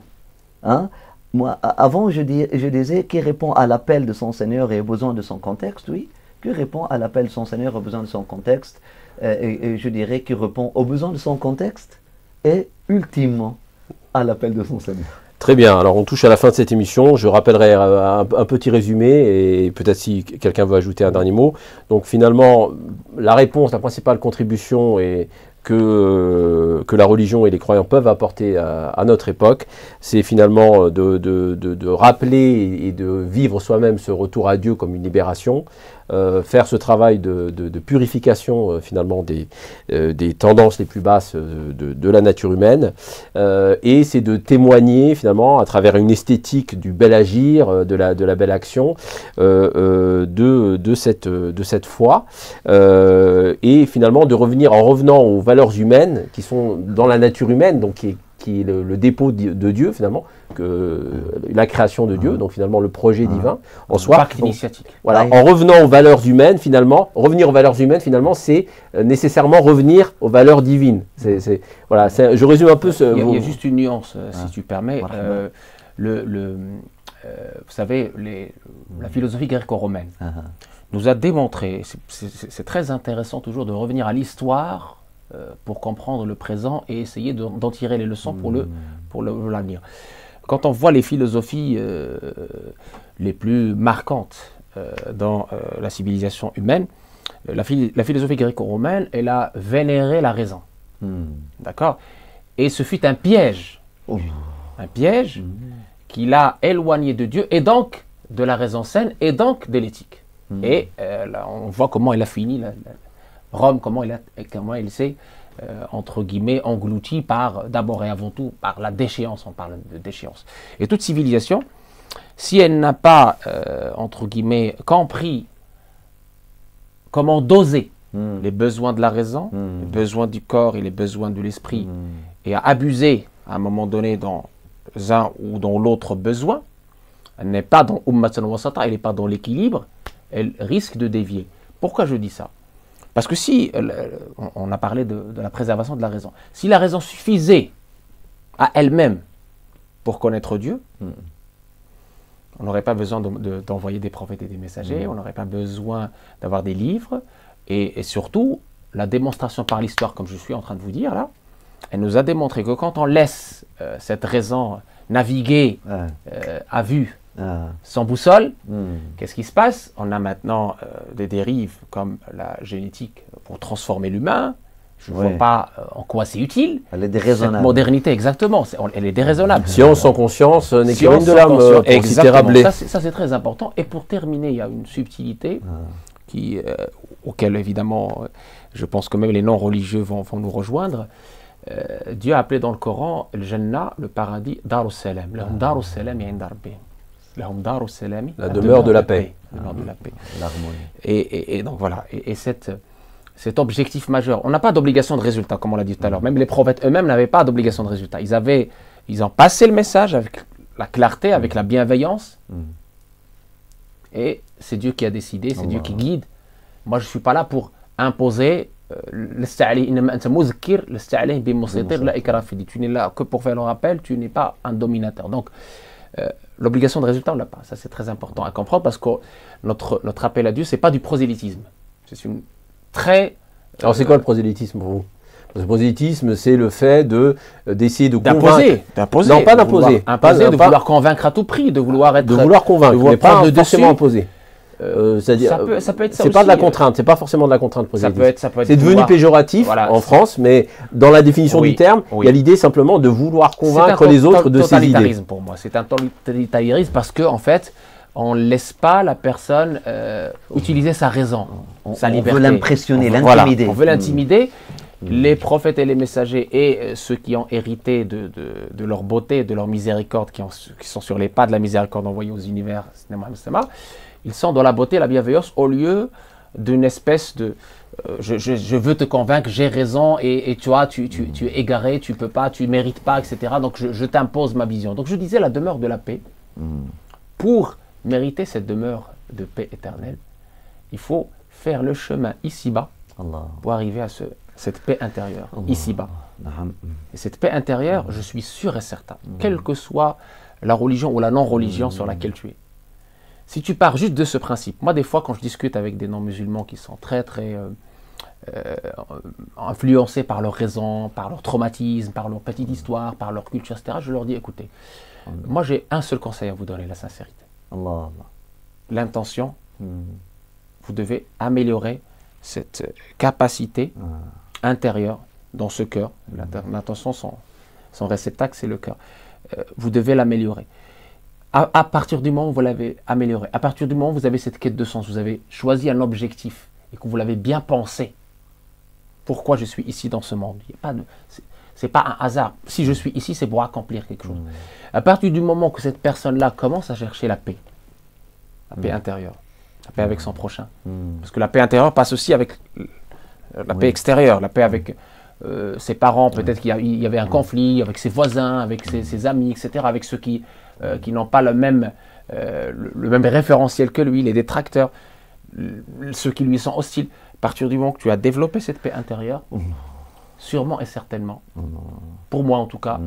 Moi, avant, je disais qui répond à l'appel de son Seigneur et aux besoins de son contexte, oui. Qui répond à l'appel de son Seigneur et aux besoins de son contexte. Et je dirais qui répond aux besoins de son contexte et ultimement à l'appel de son Seigneur. Très bien, alors on touche à la fin de cette émission, je rappellerai un petit résumé et peut-être si quelqu'un veut ajouter un dernier mot. Donc finalement, la réponse, la principale contribution est que la religion et les croyants peuvent apporter à notre époque, c'est finalement de rappeler et de vivre soi-même ce retour à Dieu comme une libération, faire ce travail de purification finalement des tendances les plus basses de la nature humaine, et c'est de témoigner finalement à travers une esthétique du bel agir, de la belle action, de cette foi, et finalement de revenir en revenant aux valeurs humaines qui sont dans la nature humaine, donc qui est le dépôt de Dieu finalement, la création de Dieu, donc finalement le projet divin en soi. Parc initiatique. Voilà, en revenant aux valeurs humaines finalement, revenir aux valeurs humaines finalement, c'est nécessairement revenir aux valeurs divines. Voilà, je résume un peu ce... Il y a juste une nuance, si tu permets. Vous savez, la philosophie gréco-romaine nous a démontré, c'est très intéressant toujours de revenir à l'histoire pour comprendre le présent et essayer d'en tirer les leçons pour l'avenir. Quand on voit les philosophies les plus marquantes dans la civilisation humaine, la philosophie gréco-romaine, elle a vénéré la raison. D'accord? Et ce fut un piège. Un piège qui l'a éloigné de Dieu et donc de la raison saine et donc de l'éthique. Et là, on voit comment elle a fini, Rome, comment elle s'est, entre guillemets, engloutie d'abord et avant tout, par la déchéance. On parle de déchéance. Et toute civilisation, si elle n'a pas, entre guillemets, compris comment doser les besoins de la raison, les besoins du corps et les besoins de l'esprit, et a abusé à un moment donné dans un ou dans l'autre besoin, elle n'est pas dans Ummatan Wasata, elle n'est pas dans l'équilibre, elle risque de dévier. Pourquoi je dis ça? Parce que si, on a parlé de la préservation de la raison, si la raison suffisait à elle-même pour connaître Dieu, on n'aurait pas besoin d'envoyer des prophètes et des messagers, on n'aurait pas besoin d'avoir des livres, et surtout, la démonstration par l'histoire, comme je suis en train de vous dire là, elle nous a démontré que quand on laisse cette raison naviguer à vue, sans boussole, qu'est-ce qui se passe? On a maintenant des dérives comme la génétique pour transformer l'humain. Je ne vois pas en quoi c'est utile. Elle est déraisonnable. Cette modernité, exactement, elle est déraisonnable. Science sans conscience n'est qu'une de l'âme, pour citer Rabelais. Ça c'est très important. Et pour terminer, il y a une subtilité auquel évidemment, je pense que même les non-religieux vont nous rejoindre. Dieu a appelé dans le Coran le Jannah, le paradis, Dar al-Salam. La demeure de la paix. L'harmonie. Et donc voilà, et cet objectif majeur. On n'a pas d'obligation de résultat, comme on l'a dit tout à l'heure. Même les prophètes eux-mêmes n'avaient pas d'obligation de résultat. Ils ont passé le message avec la clarté, avec la bienveillance. Et c'est Dieu qui a décidé, c'est Dieu qui guide. Moi, je ne suis pas là pour imposer. Tu n'es là que pour faire le rappel, tu n'es pas un dominateur. Donc, l'obligation de résultat, on ne l'a pas. Ça, c'est très important à comprendre parce que notre appel à Dieu, ce n'est pas du prosélytisme. C'est une très... Alors, c'est quoi le prosélytisme pour vous? Le prosélytisme, c'est le fait d'essayer de convaincre. D'imposer. Non, pas d'imposer. De vouloir convaincre à tout prix, de vouloir être... De vouloir convaincre, mais pas forcément imposer. C'est-à-dire, ça peut être ça c'est aussi, pas de la contrainte, c'est pas forcément de la contrainte prosélytique. Ça peut être c'est devenu péjoratif en France, mais dans la définition du terme, il y a l'idée simplement de vouloir convaincre les autres de ses idées. C'est un totalitarisme pour moi, c'est un totalitarisme parce que en fait, on ne laisse pas la personne utiliser sa raison, sa liberté. On veut l'impressionner, l'intimider. Voilà, on veut l'intimider. Les prophètes et les messagers et ceux qui ont hérité de leur beauté, de leur miséricorde, qui sont sur les pas de la miséricorde envoyée aux univers, ils sont dans la beauté et la bienveillance au lieu d'une espèce de je veux te convaincre, j'ai raison et tu vois, tu es égaré, tu peux pas, tu mérites pas, etc. Donc je t'impose ma vision. Donc je disais la demeure de la paix. Pour mériter cette demeure de paix éternelle, il faut faire le chemin ici-bas pour arriver à cette paix intérieure, ici-bas. Et cette paix intérieure, je suis sûr et certain, quelle que soit la religion ou la non-religion sur laquelle tu es. Si tu pars juste de ce principe, moi des fois quand je discute avec des non-musulmans qui sont très influencés par leur raison, par leur traumatisme, par leur petite histoire, par leur culture, etc., je leur dis, écoutez, moi j'ai un seul conseil à vous donner, la sincérité. L'intention, vous devez améliorer cette capacité intérieure dans ce cœur. L'intention, son réceptacle, c'est le cœur. Vous devez l'améliorer. À partir du moment où vous l'avez amélioré, à partir du moment où vous avez cette quête de sens, vous avez choisi un objectif et que vous l'avez bien pensé. Pourquoi je suis ici dans ce monde? C'est pas un hasard. Si je suis ici, c'est pour accomplir quelque chose. À partir du moment que cette personne-là commence à chercher la paix intérieure, la paix avec son prochain. Parce que la paix intérieure passe aussi avec la paix extérieure, la paix avec ses parents, peut-être qu'il y avait un conflit avec ses voisins, avec ses amis, etc., avec ceux qui n'ont pas le même référentiel que lui, les détracteurs, ceux qui lui sont hostiles. À partir du moment que tu as développé cette paix intérieure, sûrement et certainement, pour moi en tout cas,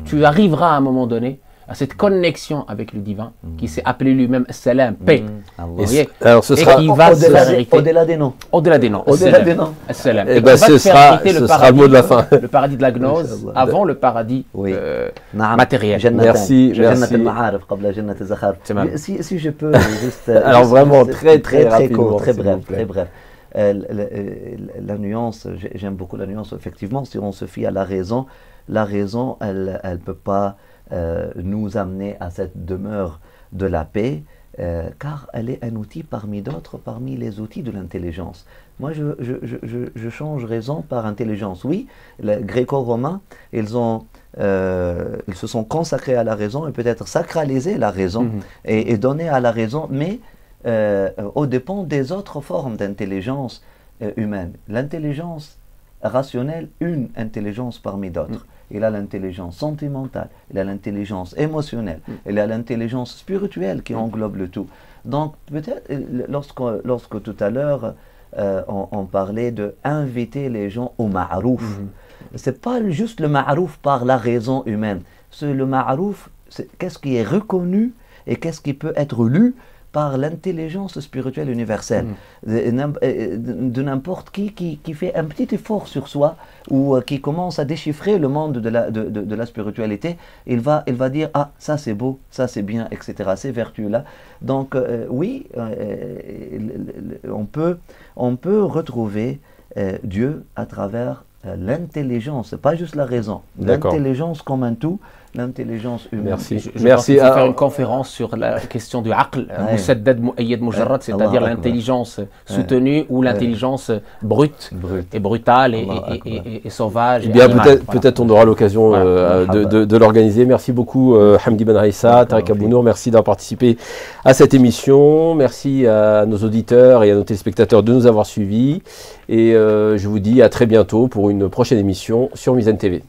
tu arriveras à un moment donné à cette connexion avec le divin qui s'est appelé lui-même Salam, paix. Alors ce sera au-delà des noms. Au-delà des noms. Au-delà des noms. Salam. Et ben ce sera le mot de la fin. Le paradis de la gnose avant le paradis matériel. Merci. Si je peux juste. Alors vraiment très rapidement, très bref. La nuance, j'aime beaucoup la nuance. Effectivement, si on se fie à la raison, elle ne peut pas nous amener à cette demeure de la paix, car elle est un outil parmi d'autres, parmi les outils de l'intelligence. Moi, je change raison par intelligence. Oui, les gréco-romains, ils se sont consacrés à la raison et peut-être sacralisé la raison et donné à la raison, mais au dépend des autres formes d'intelligence humaine. L'intelligence rationnelle, une intelligence parmi d'autres. Il a l'intelligence sentimentale, il a l'intelligence émotionnelle, il a l'intelligence spirituelle qui englobe le tout. Donc peut-être, lorsque tout à l'heure on parlait d'inviter les gens au ma'rouf, c'est pas juste le ma'rouf par la raison humaine. Le ma'rouf, qu'est-ce qui est reconnu et qu'est-ce qui peut être lu par l'intelligence spirituelle universelle de n'importe qui fait un petit effort sur soi ou qui commence à déchiffrer le monde de la spiritualité. Il va dire ah, ça c'est beau, ça c'est bien, etc. Ces vertus-là. Donc oui, on peut retrouver Dieu à travers l'intelligence, pas juste la raison, l'intelligence comme un tout, l'intelligence humaine. Merci. Je pense qu'il faut faire une conférence sur la question du aql, c'est-à-dire l'intelligence soutenue ou l'intelligence brute et brutale et sauvage. Eh bien, peut-être on aura l'occasion de l'organiser. Merci beaucoup Hamdi Ben Aissa, Tarek Abounour, merci d'avoir participé à cette émission. Merci à nos auditeurs et à nos téléspectateurs de nous avoir suivis. Et je vous dis à très bientôt pour une prochaine émission sur Mizan TV.